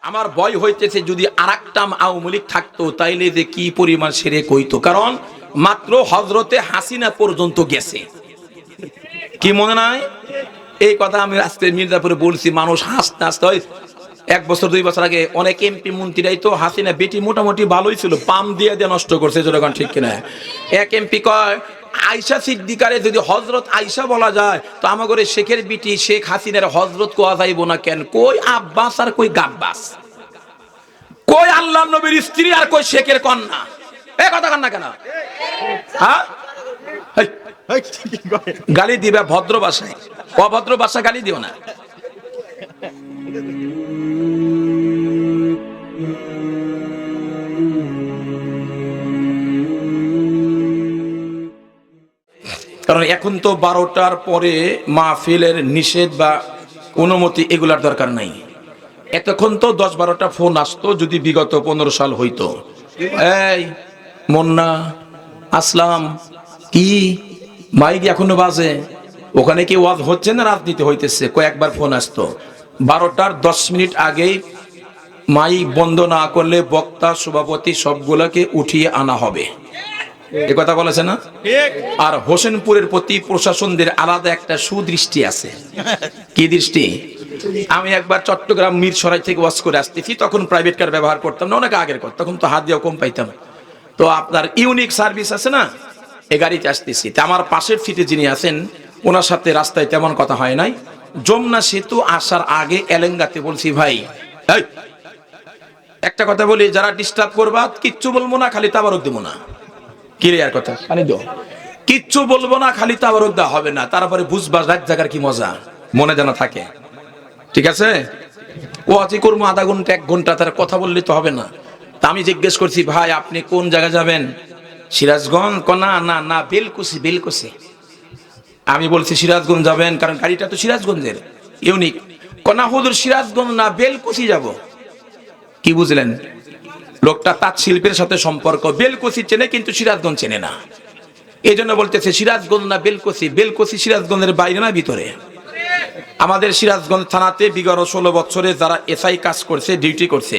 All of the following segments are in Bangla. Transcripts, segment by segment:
আমার ভয় হইতেছে যদি আরেকটা আওয়ামী লীগ থাকতো তাইলে যে কি পরিমাণ সেরে কইতো, কারণ মাত্র হজরতে হাসিনা পর্যন্ত গেছে, কি মনে নাই? এই কথা আমি আজকে মির্জাপুরে বলছি, মানুষ হাসতে হাসতে হয়। 1 বছর 2 বছর আগে অনেক এমপি মন্ত্রীরাই তো হাসিনা বেটি মোটামুটি ভালোই ছিল, পাম দিয়ে দিয়ে নষ্ট করছে, যেরকম ঠিক কিনা। এক এমপি কয় আয়েশা সিদ্দিকারে যদি হজরত আয়েশা বলা যায় তো আমাদের শেখের বিটি শেখ হাসিনার হজরত কোয়া যাইব না কেন? কই আব্বাস আর কই গাব্বাস, কই আল্লাহ নবীর স্ত্রী আর কই শেখের কন্যা? এই কথা কান না কেন? হ্যাঁ, গালি দিবে ভদ্র ভাষায়, অভদ্র ভাষা গালি দিও না। কারণ এখন তো 12টার পরে মাহফিলের নিষেধ বা অনুমতি এগুলার দরকার নাই। এতক্ষণ তো 10-12টা ফোন আসতো, যদি বিগত 15 সাল হইতো, এই মুন্না আসলাম কি মাইক এখনো বাজে, ওখানে কি ওয়াজ হচ্ছে না রাজনীতি হইতেছে? কয়েকবার ফোন আসতো। 12টার 10 মিনিট আগেই মাইক বন্ধ না করলে বক্তা সভাপতি সবগুলোকে উঠিয়ে আনা হবে, এ কথা বলেছে না? আর হোসেনপুরের প্রতি প্রশাসনদের আলাদা একটা সুদৃষ্টি আছে। কি দৃষ্টি? আমি একবার চট্টগ্রাম মিরসরাই থেকে ওয়াজ করে আসতেছি, তখন প্রাইভেট কার ব্যবহার করতাম না, অনেক আগের কথা, তখন তো হাত দিয়েও কম পাইতাম। তো আপনার ইউনিক সার্ভিস আছে না, এই গাড়িতে আসতেছি, তা আমার পাশের সিটে যিনি আছেন ওনার সাথে রাস্তায় তেমন কথা হয় নাই। যমুনা সেতু আসার আগে এলেঙ্গাতে বলছি, ভাই একটা কথা বলি, যারা ডিস্টার্ব করবা কিচ্ছু বলবো না, খালি তাবারক দেবো না। ক্লিয়ার কথা? কিচ্ছু বলবো না, খালি তাবারক দেওয়া হবে না, তারপরে বুঝবা রাত জাগার কি মজা, মনে জানা থাকে। ঠিক আছে? ও আছি করবো আধা ঘন্টা 1 ঘন্টা, তার কথা বললে তো হবে না। তা আমি জিজ্ঞেস করছি, ভাই আপনি কোন জায়গা যাবেন? সিরাজগঞ্জ? না না না, বেলকুচি বেলকুচি। আমি বলছি সিরাজগঞ্জ যাবেন, কারণ গাড়িটা তো সিরাজগঞ্জের ইউনিক। কনা হুজুর সিরাজগঞ্জ না বেলকুচি যাব। কি বুঝলেন? লোকটা তাঁত শিল্পের সাথে সম্পর্ক, বেলকুচি চেনে কিন্তু সিরাজগঞ্জ চেনে না, এই জন্য বলতেছে সিরাজগঞ্জ না বেলকুচি। বেলকুচি সিরাজগঞ্জের বাইরে না ভিতরে? আমাদের সিরাজগঞ্জ থানাতে বিগত 16 বছরে যারা এসআই কাজ করছে, ডিউটি করছে,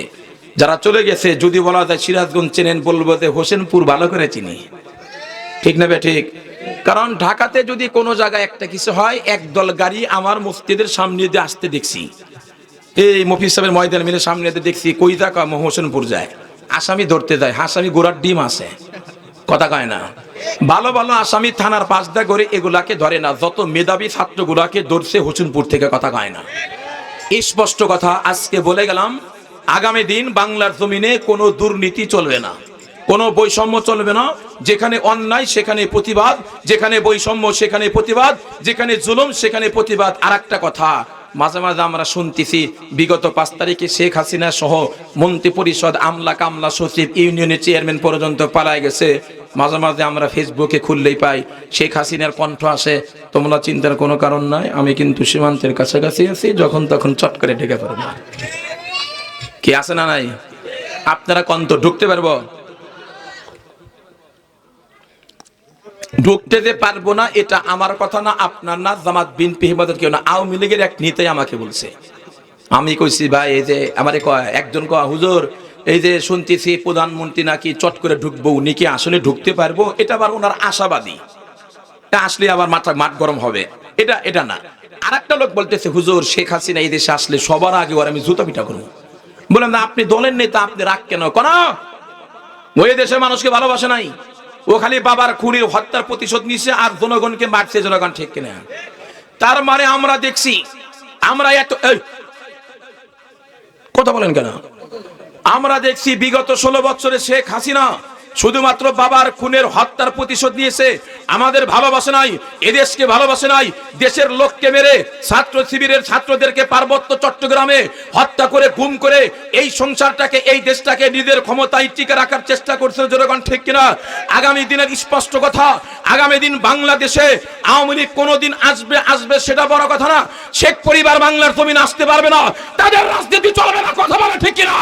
যারা চলে গেছে, যদি বলা যায় সিরাজগঞ্জ চেনেন, বলবো যে হোসেনপুর ভালো করে চিনি। ঠিক না বে ঠিক? কারণ ঢাকাতে যদি কোনো জায়গায় একটা কিছু হয়, একদল গাড়ি আমার মসজিদের সামনে দিয়ে আসতে দেখছি, এই মফিজ সাহেবের ময়দান মিলে সামনে দেখছি, কই থাকা হোসেনপুর যায়, আসামি ধরতে যায়, আসামি গোড়ার ডিম আছে, কথা কয় না। ভালো ভালো আসামি থানার পাশ দা করে এগুলাকে ধরে না, যত মেধাবী ছাত্রগুলাকে ধরছে হোসেনপুর থেকে, কথা কয় না। স্পষ্ট কথা আজকে বলে গেলাম, আগামী দিন বাংলার জমিনে কোনো দুর্নীতি চলবে না, কোনো বৈষম্য চলবে না। যেখানে অন্যায় সেখানে প্রতিবাদ, যেখানে বৈষম্য সেখানে প্রতিবাদ, যেখানে জুলুম সেখানে প্রতিবাদ। আর একটা কথা মাঝে মাঝে আমরা শুনতেছি, বিগত 5 তারিখে শেখ হাসিনা সহ মন্ত্রী পরিষদ, আমলা কামলা সচিব, ইউনিয়নের চেয়ারম্যান পর্যন্ত পালায় গেছে। মাঝে মাঝে আমরা ফেসবুকে খুললেই পাই শেখ হাসিনার কণ্ঠ আসে, তোমরা চিন্তার কোনো কারণ নাই, আমি কিন্তু সীমান্তের কাছাকাছি আছি, যখন তখন চট করে ঢেকে পারবো। কি আছে না নাই? আপনারা কন্ত ঢুকতে পারবো? ঢুকতে যে পারবো না এটা আমার কথা না, আপনার না, জামাত বিএনপি হেফাজত কেউ না, আওয়ামী লীগের এক নেতাই আমাকে বলছে। আমি কইছি ভাই, এই যে আমারে কয় একজন, কয় হুজুর এই যে শুনতেছি প্রধানমন্ত্রী নাকি চট করে ঢুকবো, উনি কি আসলে ঢুকতে পারবো? এটা আবার ওনার আশাবাদী, আসলে আবার মাঠ গরম হবে, এটা না। আর একটা লোক বলতেছে হুজুর শেখ হাসিনা এই দেশে আসলে সবার আগে ওর আমি জুতা পিটা করবো। বললাম না, আপনি দলের নেতা, আপনি রাগ কেন? কেন ওই দেশের মানুষকে ভালোবাসে নাই, ও খালি বাবার খুনির হত্যার প্রতিশোধ নিচ্ছে আর জনগণকে মারছে, জনগণ ঠিক কিনা? তার মানে আমরা দেখছি, আমরা এত কথা বলেন কেন? আমরা দেখছি বিগত 16 বছরে শেখ হাসিনা শুধুমাত্র বাবার খুনের হত্যার প্রতিশোধ নিয়েছে, আমাদের ভালোবাসে নাই, এদেশকে ভালোবাসে নাই। দেশের লোককে মেরে ছাত্র শিবিরের ছাত্রদেরকে পার্বত্য চট্টগ্রামে হত্যা করে গুম করে এই সংসারটাকে, এই দেশটাকে নিজের ক্ষমতায় টিকে রাখার চেষ্টা করছে, জনগণ ঠিক কিনা? আগামী দিনের স্পষ্ট কথা, আগামী দিন বাংলাদেশে আওয়ামী লীগ কোনোদিন আসবে সেটা বড় কথা না, শেখ পরিবার বাংলার জমিন আসতে পারবে না, তাদের রাজনীতি চলবে না, কথা বলে ঠিক কিনা?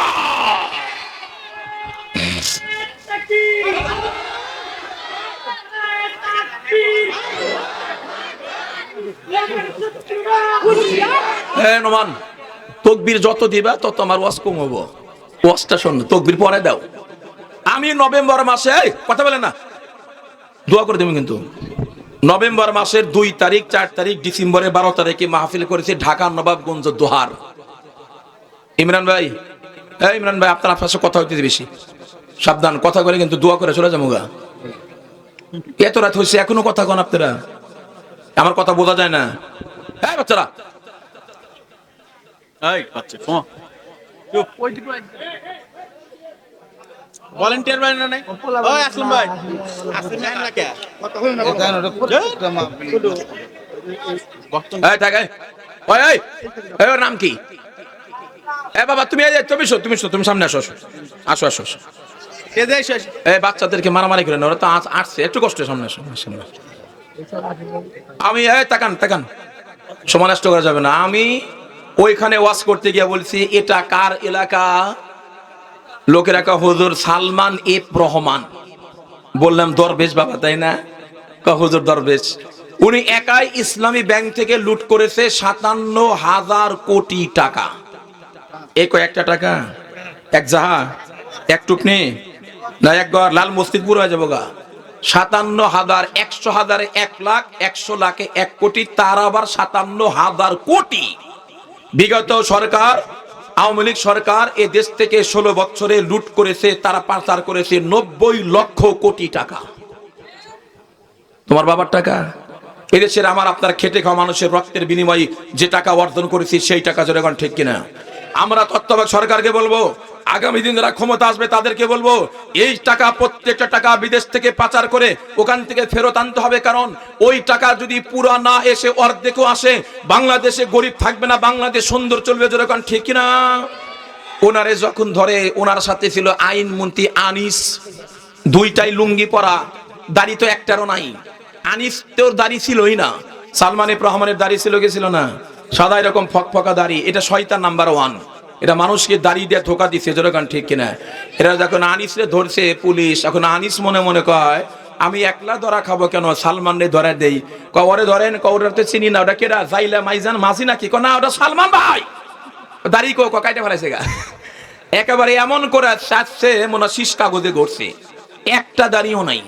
নোমান তকবীর যত দিবা তত আমার ওয়াজ কম হবো। ওয়াজটা শোন, তকবীর পরে দাও। আমি নভেম্বর মাসে, কথা বলে না, দোয়া করে দেবেন কিন্তু, নভেম্বর মাসের 2 তারিখ 4 তারিখ ডিসেম্বরের 12 তারিখে মাহফিল করেছে ঢাকা নবাবগঞ্জ দোহার। ইমরান ভাই, ইমরান ভাই, আপনার আপনার সাথে কথা হইতে বেশি সাবধান, কথা করে কিন্তু দোয়া করে চলে যাবো গা। এত রাত হয়েছে এখনো কথা কন আপনারা, আমার কথা বোঝা যায় না। হ্যাঁ বাচ্চারা, ভলান্টিয়ার ভাই না নাই, ওই আসলাম ভাই, আসলাম ভাই না কে কথা হলো না, এই থাক, ওই এই এই, ওর নাম কি? এ বাবা তুমি তুমি সামনে আসো, আসো আসো আসো। কে যাই শেষ এই বাচ্চাদেরকে মারামারি করে না, ওরা তো আসছে একটু কষ্ট, সামনে আসো সামনে। আমি এই তাকান তাকান, সময় নষ্ট করা যাবে না। আমি ওইখানে ওয়াজ করতে গিয়ে বলছি এটা কার এলাকা? লোকেরা কা হুজুর সালমান এফ রহমান। বললাম দরবেশ বাবা, তাই না? কা হুজুর দরবেশ। উনি একাই ইসলামী ব্যাংক থেকে লুট করেছে 57,000 কোটি টাকা। এই কয়েকটা টাকা, এক জাহা, এক টুকনি না, এক ঘর লাল মসজিদ পুরো হয়ে যাবো গা। 57,000, 100,000 1 লাখ, 100 লাখে 1 কোটি, তার আবার 57,000 কোটি। বিগত সরকার, আওয়ামী লীগ সরকার এ দেশ থেকে 16 বছরে লুট করেছে, তারা পাচার করেছে 90 লক্ষ কোটি টাকা। তোমার বাবার টাকা, এদেশের আমার আপনার খেটে খাওয়া মানুষের রক্তের বিনিময়ে যে টাকা অর্জন করেছি সেই টাকা জনগণ, ঠিক কিনা? আমরা তত্ত্বাবধায়ক সরকারকে বলবো, আগামী দিন যারা ক্ষমতা আসবে তাদেরকে বলবো, এই টাকা প্রত্যেকটা টাকা বিদেশ থেকে পাচার করে ওখান থেকে ফেরত আনতে হবে। কারণ ওই টাকা যদি পুরো না এসে অর্ধেকও আসে, বাংলাদেশে গরিব থাকবে না, বাংলাদেশ সুন্দর চলবে জনগণ, ঠিক কিনা? ওনারে যখন ধরে, ওনার সাথে ছিল আইনমন্ত্রী আনিস, 2টাই লুঙ্গি পরা, দাড়ি তো একটারও নাই। আনিস তোর দাড়ি ছিলই না, সালমান এফ রহমানের দাড়ি ছিল কি ছিল না? সাদা এরকম ফকফকা দাড়ি, এটা শয়তান নাম্বার 1। এটা মানুষকে দাড়ি দিয়ে ধোকা দিচ্ছে জনগণ, ঠিক কিনা? এরা যখন আনিসরে ধরছে পুলিশ, এখন আনিস মনে মনে কয় আমি একলা ধরা খাবো কেন, সালমান রে ধরা দেই। কবরে ধরেন, কবরে তো চিনি না, ওটা কেডা? জাইলা মাইজান মাঝি নাকি? না, ওটা সালমান ভাই। দাড়ি কাইটা ফেলাইছে গা। একেবারে এমন করে চাচ্ছে মনে শীষ কাগজে ঘটছে, একটা দাড়িও নাই।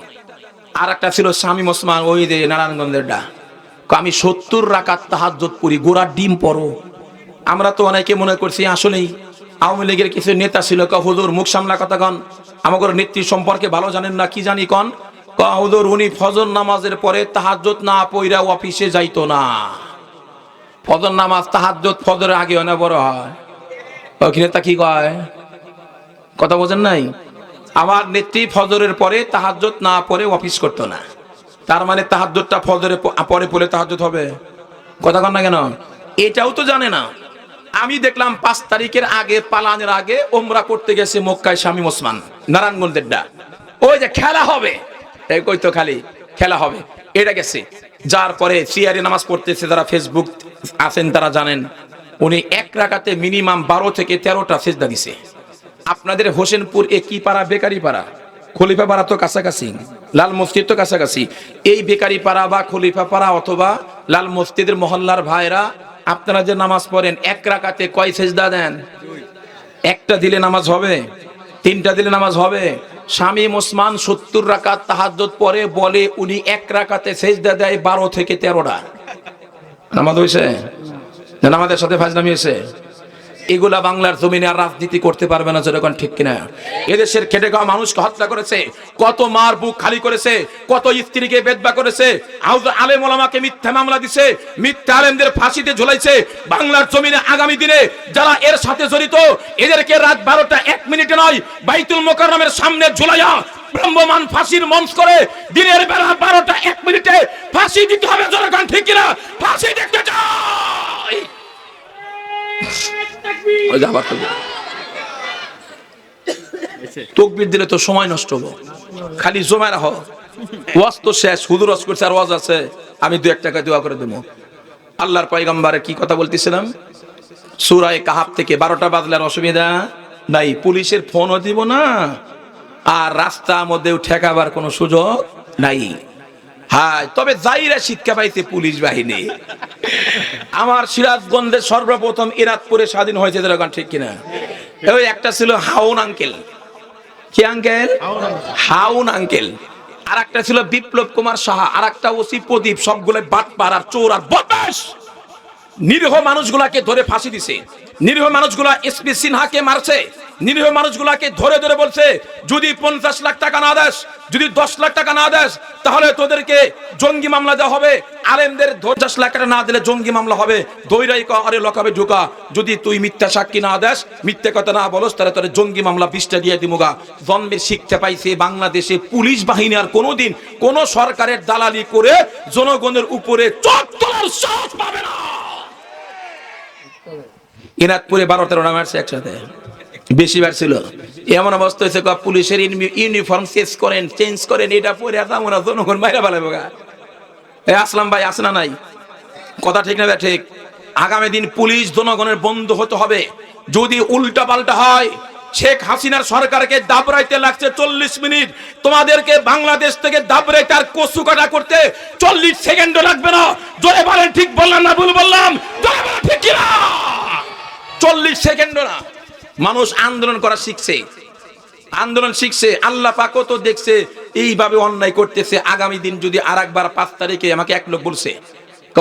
আর একটা ছিল শামীম ওসমান, ওই যে নারায়ণগঞ্জের ডা, আমি 70 রাকাত তাহাজ্জুদ পড়ি, গোড়ার ডিম পড়ো। আমরা তো অনেকে মনে করছি আসলেই আওয়ামী লীগের কিছু নেতা ছিল, হুজুর মুখ সামলা কথা কন, আমাদের নেত্রী সম্পর্কে ভালো জানেন না, কি জানি কন? হুজুর উনি ফজর নামাজের পরে তাহাজ্জুদ না পইরা অফিসে যাইতো না। ফজর নামাজ তাহাজ্জুদ ফজরের আগে অনেক বড় হয়। ওই নেতা কি কয়, কথা বোঝেন নাই? আমার নেত্রী ফজরের পরে তাহাজ্জুদ না পড়ে অফিস করতো না, তার মানে তাহাজ্জুদটা ফজরের পরে পড়লে তাহাজ্জুদ হবে? কথা কন না কেন? এটাও তো জানে না। আমি দেখলাম 5 তারিখের আগে, পালানের আগে ওমরা করতে গেছে মক্কায় শামীম ওসমান, নারায়ণগঞ্জের ডা, ওই যে খেলা হবে, এই কই তো খালি খেলা হবে, এটা গেছে। যার পরে সিয়ারি নামাজ পড়তেছে, যারা ফেসবুক আছেন তারা জানেন, উনি 1 রাকাতে মিনিমাম 12 থেকে 13টা সিজদা দিছে। আপনাদের হোসেনপুর এ কি পাড়া? বেকারি পাড়া। খলিফা পাড়া তো কাছাকাছি, লাল মসজিদ তো কাছাকাছি। এই বেকারি পাড়া বা খলিফা পাড়া অথবা লাল মসজিদের মহল্লার ভাইরা, আপনারা যে নামাজ পড়েন 1 রাকাতে কয় সেজদা দেন? 1টা দিলে নামাজ হবে? 3টা দিলে নামাজ হবে? শামীম ওসমান 70 রাকাত তাহাজ্জুদ পড়ে, বলে উনি 1 রাকাতে সেজদা দেয় 12 থেকে 13টা। নামাজ হইছে না? আমাদের সাথে ফাজলামি হয়েছে। এগুলা বাংলার জমিনে আর রাজনীতি করতে পারবে না জনগণ, ঠিক কিনা? এদেশের খেটে খাওয়া মানুষকে হত্যা করেছে, কত মার বুক খালি করেছে, কত স্ত্রীকে বেদবা করেছে, আলেম ওলামাকে মিথ্যা মামলা দিছে, মিথ্যা আলেমদের ফাঁসিতে ঝুলাইছে। বাংলার জমিনে আগামী দিনে যারা এর সাথে জড়িত, এদেরকে রাত 12টা 1 মিনিটে নয়, বাইতুল মোকাররমের সামনে ঝুলাইয়া ব্রহ্মমান ফাঁসির মঞ্চ করে দিনের বেলা 12টা 1 মিনিটে ফাঁসি দিতে হবে জনগণ, ঠিক কিনা? ফাঁসি দেখতে চাই। তকবীর দিলে তো সময় নষ্ট হবো, খালি জমায় রাখো। ওয়াজ তো শেষ, হুজুর ওয়াজ করছে আর ওয়াজ আছে, আমি 2-1 টাকা দোয়া করে দেবো। আল্লাহর পয়গম্বরের কি কথা বলতেছিলাম? সূরা কাহাফ থেকে 12টা বাজলে আর অসুবিধা নাই, পুলিশের ফোনও দিব না, আর রাস্তার মধ্যেও ঠেকাবার কোনো সুযোগ নাই। হ্যাঁ, তবে যাইরা শিক্ষা পাইছে পুলিশ বাহিনী। আমার সিরাজগঞ্জের সর্বপ্রথম ইরাদপুরে স্বাধীন হয়েছে, যেরকম ঠিক কিনা? ওই একটা ছিল হাউন আঙ্কেল। কি আঙ্কেল? হাউন আঙ্কেল। আর একটা ছিল বিপ্লব কুমার সাহা, আর একটা ওসি প্রদীপ। সবগুলো বাটপার আর চোর আর বদমাশ। নিরীহ মানুষগুলাকে ধরে ফাঁসি দিছে, নিরীহ মানুষগুলা এসপি সিনহাকে মারছে, নিরীহ মানুষগুলাকে ধরে ধরে বলছে যদি 50 লাখ টাকা না দেস, যদি 10 লাখ টাকা না দেস, তাহলে তোদেরকে জঙ্গি মামলা দেওয়া হবে। আলেমদের 50 লাখ টাকা না দিলে জঙ্গি মামলা হবে। দৈরাই আরে লকাবে ঢোকা, যদি তুই মিথ্যা সাক্ষী না দেস, মিথ্যা কথা না বলস, তাহলে তোর জঙ্গি মামলা 20টা দিয়ে দিমুগা। জন্মের শিখতে পাইছে বাংলাদেশে পুলিশ বাহিনী আর কোনোদিন কোন সরকারের দালালি করে জনগণের উপরে চোখ তোলার সাহস পাবে না। ইনাদপুরে 12-13 টা মারছে একসাথে, বেশিবার ছিল। এমন অবস্থা হয়েছে পুলিশের ইউনিফর্ম চেঞ্জ করেন, এটা পরে আমরা জনগণ বাইরে পালাবো গা। আসলাম ভাই আছে না নাই? কথা ঠিক না? ঠিক। আগামী দিন পুলিশ জনগণের বন্ধু হতে হবে। যদি উল্টা পাল্টা হয়, শেখ হাসিনার সরকারকে দাবড়াইতে লাগছে 40 মিনিট, তোমাদেরকে বাংলাদেশ থেকে দাবড়াইতে আর কচু কাটা করতে 40 সেকেন্ডও লাগবে না। জোরে বলেন, ঠিক বললাম না ভুল বললাম? জোরে বলেন, ঠিক কি না? 40 সেকেন্ডও না। মানুষ আন্দোলন করা শিখছে, আন্দোলন শিখছে। আল্লাহ পাকও তো দেখছে এইভাবে অন্যায় করতেছে। আগামী দিন যদি আরেকবার 5 তারিখে, আমাকে এক লোক বলছে,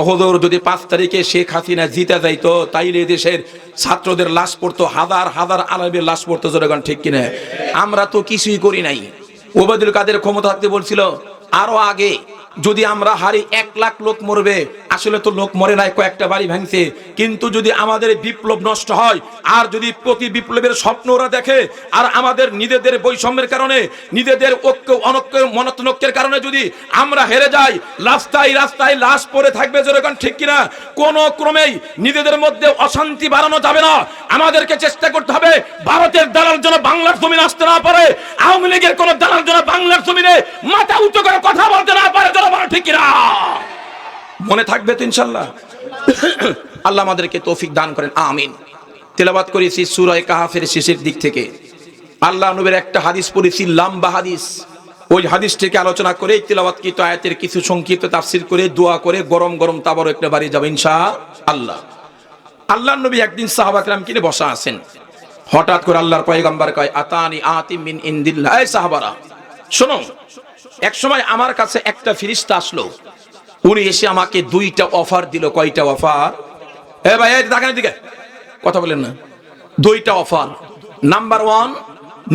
হুজুর যদি 5 তারিখে শেখ হাসিনা জিতে যাইতো, তাইলে দেশের ছাত্রদের লাশ পড়তো, হাজার হাজার আলেমের লাশ পড়তো। জনগণ ঠিক কিনা? আমরা তো কিছুই করি নাই। ওবায়দুল কাদের ক্ষমতা থাকতে বলছিল আরো আগে যদি আমরা হারি 1 লাখ লোক মরবে। আসলে তো লোক মরে নাই, কয়েকটা বাড়ি ভাঙছে। কিন্তু যদি আমাদের বিপ্লব নষ্ট হয়, আর যদি প্রতি বিপ্লবের স্বপ্ন ওরা দেখে, আর আমাদের নিজেদের বৈষম্যের কারণে, নিজেদের ঐক্য অনৈক্য মনৈক্যের কারণে যদি আমরা হেরে যাই, রাস্তায় রাস্তায় লাশ পড়ে থাকবে। যেরকম ঠিক কিনা? কোনো ক্রমেই নিজেদের মধ্যে অশান্তি বাড়ানো যাবে না। আমাদেরকে চেষ্টা করতে হবে ভারতের দালাল যেন বাংলার জমিনে আসতে না পারে, আওয়ামী লীগের কোন দালাল যেন বাংলার জমিনে মাথা উঁচু করে কথা বলতে না পারে। ঠিক কিনা? মনে থাকবে তো ইনশাআল্লাহ। আল্লাহ আমাদেরকে তৌফিক দান করেন, আমিন। তেলাওয়াত করেছি সূরা কাহাফের শেষের দিক থেকে। আল্লাহ নবীর একটা হাদিস পড়েছি, লম্বা হাদিস। ওই হাদিস থেকে আলোচনা করে তেলাওয়াতকৃত আয়াতের কিছু সংক্ষিপ্ত তাফসীর করে দোয়া করে গরম গরম তাবারক একটা বাড়ি যাবে ইনশাআল্লাহ। আল্লাহর নবী একদিন সাহাবা কিরামকে নিয়ে বসা আছেন। হঠাৎ করে আল্লাহর পয়গম্বর কয়, আতানি আতিম মিন ইনদিল্লাহ। এই সাহাবারা শোনো, এক সময় আমার কাছে একটা ফেরেশতা আসলো। উনি এসে আমাকে 2টা অফার দিল। কয়টা অফার? এ ভাই, এই দেখেন দিকে কথা বলেন না। 2টা অফার। নাম্বার 1,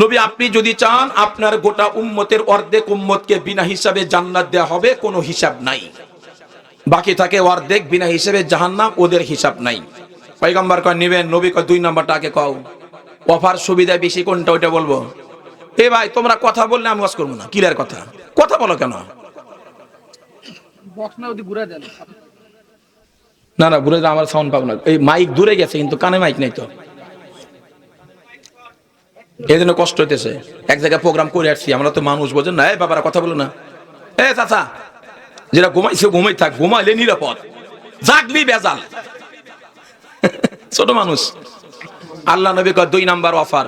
নবী আপনি যদি চান আপনার গোটা উম্মতের অর্ধেক উম্মতকে বিনা হিসাবে জান্নাত দেয়া হবে, কোনো হিসাব নাই। বাকি থাকে অর্ধেক বিনা হিসাবে জাহান্নাম, ওদের হিসাব নাই। পয়গম্বর কয় নেবেন? নবী কয় 2 নাম্বারটা আগে কও। অফার সুবিধা বেশি কোনটা, ওইটা বলবো। এ ভাই, তোমরা কথা বললে আমি ওয়াজ করবো না। ক্লিয়ার কথা, কথা বলো কেন? না না, ঘুরে আমার সাউন্ড পাবো না। এই মাইক দূরে গেছে, কিন্তু কানে মাইক নাই তো, এই জন্য কষ্ট হইতেছে। এক জায়গায় প্রোগ্রাম করে আসছি, আমরা তো মানুষ, বোঝেন না? এই বাবারা কথা বলো না। এ চাচা, যেটা ঘুমাইছে ঘুমাই থাক, ঘুমাইলে নিরাপদ, জাগলি বেজাল। ছোট মানুষ। আল্লাহ নবী কয় 2 নাম্বার অফার,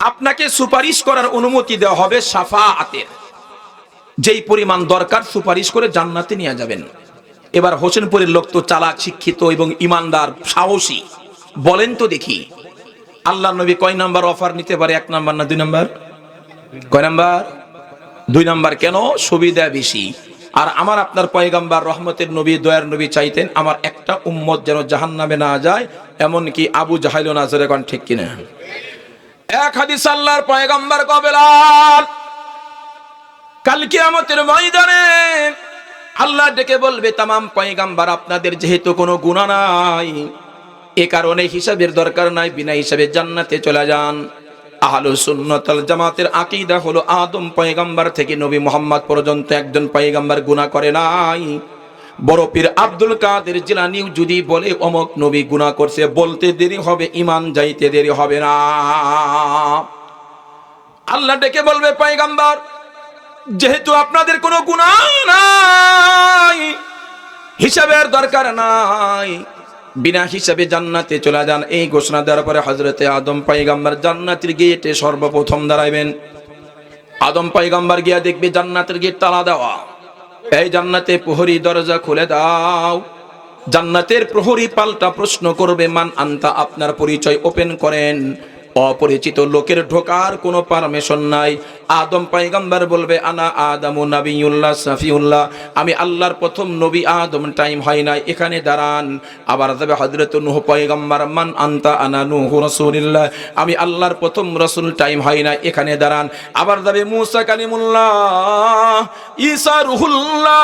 আপনাকে সুপারিশ করার অনুমতি দেওয়া হবে শাফাআতের। যেই পরিমাণ দরকার সুপারিশ করে জান্নাতে নিয়ে যাবেন। এবার হোসেনপুরের লোক তো চালাক, শিক্ষিত এবং ইমানদার, সাহসী। বলেন তো দেখি, আল্লাহ নবী কয় নাম্বার অফার নিতে পারে? 1 নাম্বার না 2 নাম্বার? কয় নাম্বার? 2 নাম্বার। কেন? সুবিধা বেশি। আর আমার আপনার পয়গম্বর রহমতের নবী, দয়ার নবী চাইতেন আমার একটা উম্মত যেন জাহান্নামে না যায়, এমনকি আবু জাহেলও না। জোরে কোন ঠিক কিনা? এক হাদিস আল্লাহর পয়গম্বর কয়, বেলাল, কাল কিয়ামতের ময়দানে আল্লাহ ডেকে বলবে, তামাম পয়গম্বর আপনাদের যেহেতু কোনো গুনাহ নাই, এ কারণে হিসাবের দরকার নাই, বিনা হিসাবে জান্নাতে চলে যান। আহলুস সুন্নাত ওয়াল জামাতের আকীদা হলো আদম পয়গম্বর থেকে নবী মুহাম্মদ পর্যন্ত একজন পয়গম্বর গুনাহ করে নাই। বড় পীর আব্দুল কাদের জিলানী যদি বলে অমুক নবী গুনাহ করছে, বলতে দেরি হবে, ঈমান যাইতে দেরি হবে না। আল্লাহ ডেকে বলবে, পয়গম্বর যেহেতু আপনাদের কোনো গুনাহ নাই, হিসাবের দরকার নাই, বিনা হিসাবে জান্নাতে চলে যান। এই ঘোষণা দেওয়ার পরে হযরতে আদম পয়গম্বর জান্নাতের গেটে সর্বপ্রথম দাঁড়াবেন। আদম পয়গম্বর গিয়া দেখবে জান্নাতের গেট তালা দেওয়া। এই জান্নাতে প্রহরী দরজা খুলে দাও। জান্নাতের প্রহরী পাল্টা প্রশ্ন করবে, মান আনতা, আপনার পরিচয় ওপেন করেন। অপরিচিত লোকের ঢোকার কোনো পারমিশন নাই। আদম পয়গম্বর বলবে, আনা আদামু নবিয়ুল্লাহ সাফিউল্লাহ, আমি আল্লাহর প্রথম নবী আদম, টাইম হয় নাই, এখানে দাঁড়ান। আবার যাবে হযরত নূহ পয়গম্বর, মান আনতা, আনা নূহ রাসূলুল্লাহ, আমি আল্লাহর প্রথম রাসূল, টাইম হয় নাই, এখানে দাঁড়ান। আবার যাবে মূসা কালিমুল্লাহ, ঈসা রুহুল্লাহ,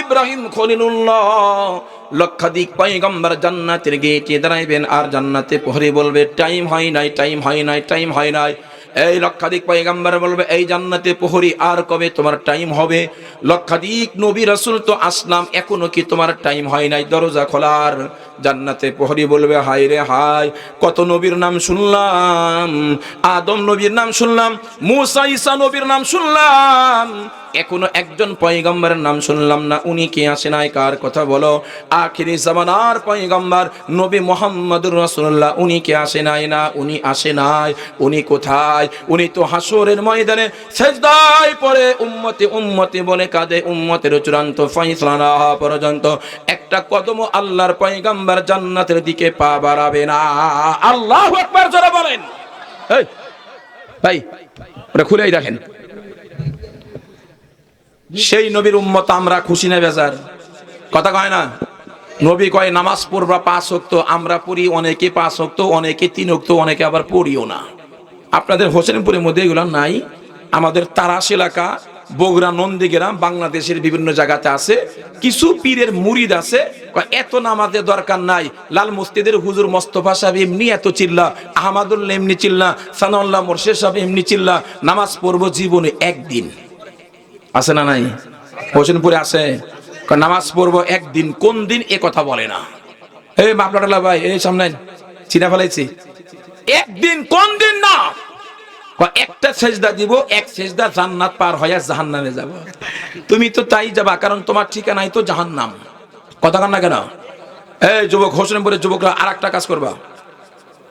ইব্রাহিম খলিলুল্লাহ, লক্ষাধিক পয়গম্বর জান্নাতের গেটে দাঁড়াইবেন। আর জান্নাতে প্রহরী বলবে, টাইম হয় নাই, টাইম হয় নাই, টাইম হয় নাই। এই লক্ষাধিক পয়গম্বর বলবে, এই জান্নাতে প্রহরী, আর কবে তোমার টাইম হবে? লক্ষাধিক নবী রাসূল তো আসলাম, এখনো কি তোমার টাইম হয় নাই দরজা খোলার? জান্নাতে প্রহরী বলবে, হায় রে হায়, কত নবীর নাম শুনলাম, আদম নবীর নাম শুনলাম, মূসা ঈসা নবীর নাম শুনলাম, এখনো একজন পয়গম্বরের নাম শুনলাম না। উনি কে আসে নাই? কার কথা বলো? আখিরি জামানার পয়গম্বর নবী মুহাম্মদুর রাসূলুল্লাহ, উনি কে আসে নাই? না, উনি আসে নাই। উনি কোথায়? উনি তো হাসরের ময়দানে সিজদায় পড়ে উম্মতি উম্মতি বলে কাঁদে। উম্মতের চূড়ান্ত ফয়সালা না হওয়া পর্যন্ত একটা কদম আল্লাহর পয়গম্বর জান্নাতের দিকে পা বাড়াবে না। আল্লাহু আকবার জোরে বলেন। এই ভাই, ওটা খুলেই দেখেন। সেই নবীর উম্মত আমরা, খুশি না বেজার? কথা কয় না? নবী কয় নামাজ পড়বা 5 ওয়াক্ত, আমরা পড়ি অনেকে 5 ওয়াক্ত, অনেকে 3 ওয়াক্ত, অনেকে আবার পড়িও না। আপনাদের হোসেনপুরের মধ্যে এগুলো নাই। আমাদের তারাস এলাকা, বগুড়া, নন্দীগ্রাম, বাংলাদেশের বিভিন্ন জায়গাতে আছে। কিছু পীরের মুরিদ আছে, এত নামাজের দরকার নাই। লাল মসজিদের হুজুর মোস্তফা সাহেব এমনি এত চিল্লা, আহমদুল্লাহ এমনি চিল্লা, সানাউল্লাহ মোর্শেদ সাহেব এমনি চিল্লা, নামাজ পড়বো জীবনে একদিন। আছে না নাই? হোসেনপুরে আছে, নামাজ পড়বো একদিন। কোন দিন এ কথা বলে না। এই মাপলাটালা ভাই, এই সামনে চিনা ফেলাইছি, একদিন, কোন দিন না। একটা সেজদা দিব, এক সেজদা জান্নাত পার হইয়া জাহান্নামে যাব। তুমি তো তাই যাবা, কারণ তোমার ঠিকানাই তো জাহান্নাম। কথা কন না কেন? এই যুবক, হোসেনপুরের যুবকরা আর একটা কাজ করবা।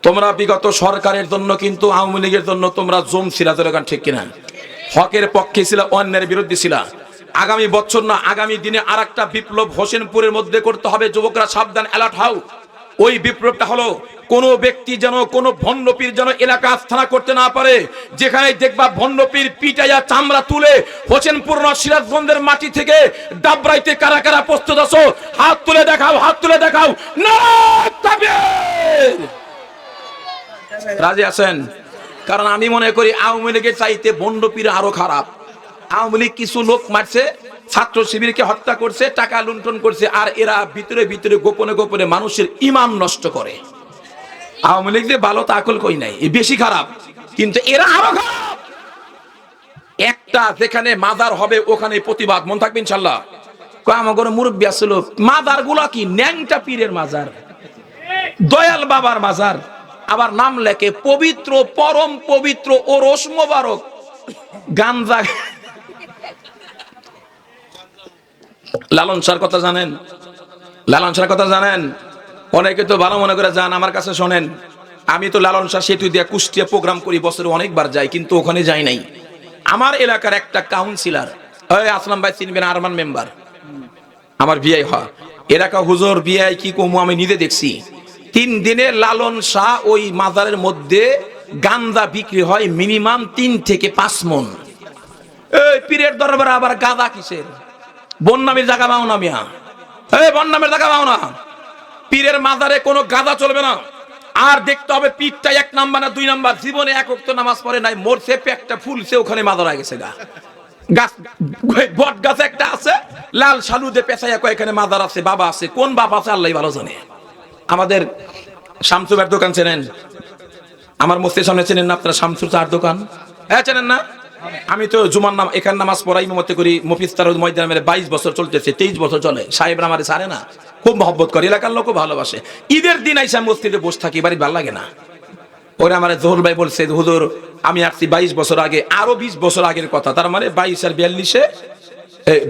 তোমরা বিগত সরকারের জন্য কিন্তু আওয়ামী লীগের জন্য তোমরা জমছিলা, ঠিক কিনা? হকের পক্ষে ছিল, অন্যের বিরুদ্ধে ছিল। আগামী বছর না, আগামী দিনে আর একটা বিপ্লব হোসেনপুরের মধ্যে করতে হবে। যুবকরা সাবধান, অ্যালার্ট হও। ওই বিপ্লবটা হলো, কোন ব্যক্তি যেন, কোন ভণ্ডপীর যেন এলাকা আস্থানা করতে না পারে। যেখানে দেখবা ভণ্ডপীর পিটাইয়া চামড়া তুলে হোসেনপুর সিরাজগঞ্জের মাটি থেকে দাবরাইতে কারা কারা প্রস্তুত আছো? হাত তুলে দেখাও, হাত তুলে দেখাও। নারায়ে তাকবীর! রাজি আছেন? কারণ আমি মনে করি আওয়ামী লীগের চাইতে ভণ্ডপীর আরো খারাপ। আওয়ামী লীগ কিছু লোক মারছে, ছাত্র শিবিরকে হত্যা করছে, টাকা লুণ্ঠন করছে, আর এরা ভিতরে ভিতরে গোপনে গোপনে মানুষের ঈমান নষ্ট করে। আওয়ামী লীগ যে ভালো তা আকল কই নাই, বেশি খারাপ, কিন্তু এরা আরো খারাপ। একটা যেখানে মাজার হবে ওখানে প্রতিবাদ, মন থাকবে ইনশাআল্লাহ। আমার ঘরে মুরব্বী আসছিল, মাজার গুলা কি ন্যাংটা পীরের মাজার, দয়াল বাবার মাজার, আবার নাম লেখে পবিত্র, পরম পবিত্র ওরস মোবারক, গাঞ্জা। লালন শাহর কথা জানেন? লালন শাহর কথা জানেন? অনেকে তো ভালো মনে করে যান, আমার কাছে শোনেন। আমি তো লালন শাহ সেতু দিয়ে কুষ্টিয়া প্রোগ্রাম করি, বছরে অনেকবার যাই, কিন্তু ওখানে যাই নাই। আমার এলাকার একটা কাউন্সিলর, ওই আসলাম ভাই চিনবেন, আরমান মেম্বার, আমার বিআই হয় এলাকা। হুজুর বিআই কি কমু, আমি নিজে দেখছি। 3 দিনে লালন শাহ ওই মাজারের মধ্যে গাঁজা বিক্রি হয় মিনিমাম 3 থেকে 5 মন। এই পীরের দরবারে আবার গাঁজা কিসের? বন্যামের জায়গা পাও না মিয়া, এই বন্যামের জায়গা পাও না। পীরের মাজারে কোনো গাঁজা চলবে না। আর দেখতে হবে পীরটা 1 নাম্বার না 2 নাম্বার। জীবনে 1 ওয়াক্ত নামাজ পড়ে নাই, মরছে, পেটটা ফুলছে, ওখানে মাজার হয়ে গেছে। গাছ, বট গাছ একটা আছে, লাল সালুদে পেঁচাইয়া কয় এখানে মাজার আছে, বাবা আছে। কোন বাবা আছে আল্লাহ ভালো জানে। আমাদের শামসু ভাইয়ের দোকান চেনেন? আমার মসজিদের সামনে চেনেন না আপনারা শামসুর চার দোকান? হ্যাঁ চেনেন না? আমি তো জুমার নাম এখানে নামাজ পড়াই মতে করি। মফিস্তার ময়দান মেরে 22 বছর চলতেছে, 23 বছর চলে। সাহেবরা আমারে ছাড়ে না, খুব মহব্বত করে, এলাকার লোকও ভালোবাসে। ঈদের দিন আইসা মসজিদে বসে থাকি, বাড়ি ভালো লাগে না। ওরা আমার জহুর ভাই বলছে, হুজুর আমি আসছি 22 বছর আগে, আরো 20 বছর আগের কথা। তার মানে 22 আর 42-এ,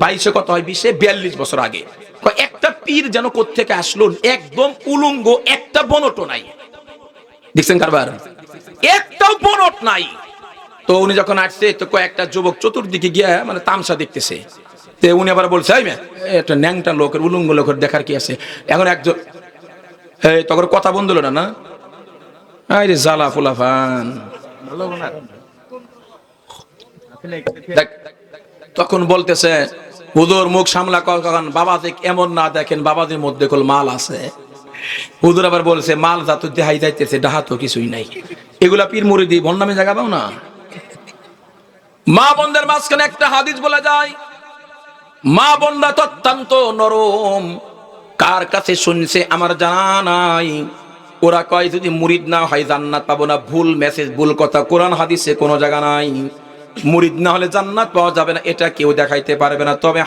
22-এ কত হয়, 20-এ 42 বছর আগে। একটা পীর যেন কোত্থেকে আসলো, একদম উলঙ্গ, একটা বনট নাই। দেখছেন কারবার? একটাও বনট নাই। তো উনি যখন আসছে, তো কয়েকটা যুবক চতুর্দিকে গিয়া মানে তামসা দেখতেছে। তে উনি আবার বলছে এই মেয়ে, একটা ন্যাংটা লোকের উলঙ্গ লোকের দেখার কি আছে? এখন একজন তখন কথা বন্ধ হলো না, আরে জ্বালা ফুলাফান। দেখ, তখন বলতেছে হুজুর মুখ সামলা কখন বাবাতে এমন না দেখেন, বাবাদের মধ্যে কোন মাল আছে। হুজুর আবার বলছে মাল যা তো দেখাই যাইতেছে, ডাহা তো কিছুই নাই। এগুলা পীর মুরিদি ভন্ডামে জায়গা পাও না। মা বোনদের মাঝখানে একটা হাদিস বলা যায়, মা বোনরা অত্যন্ত নরম। কার কাছে শুনছে আমার জানা নাই। ওরা কয় যদি মুরিদ না হয় জান্নাত পাবো না। ভুল মেসেজ, ভুল কথা। কোরআন হাদিসে কোনো জায়গা নাই মুরিদ না হলে জান্নাত পাওয়া যাবে না, এটা কেউ দেখাইতে পারবে না। তবে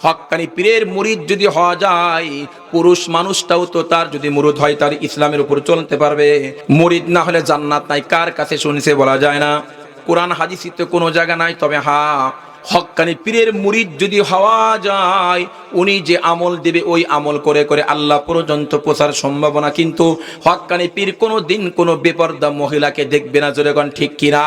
হক্কানি পীরের মুরিদ যদি হওয়া যায়, পুরুষ মানুষটাও তো তার যদি মুরিদ হয় তার ইসলামের উপর চলতে পারবে। মুরিদ না হলে জান্নাত নাই, কার কাছে শুনছে বলা যায় না, কোরআন হাদিসে তো কোনো জায়গা নাই। তবে হক্কানি পীরের মুরিদ যদি হওয়া যায়, উনি যে আমল দেবে ওই আমল করে করে আল্লাহ পর্যন্ত পৌঁছার সম্ভাবনা। কিন্তু হক্কানি পীর কোনো দিন কোনো বেপরদা মহিলাকে দেখবে না। জোরে কোন ঠিক কিনা?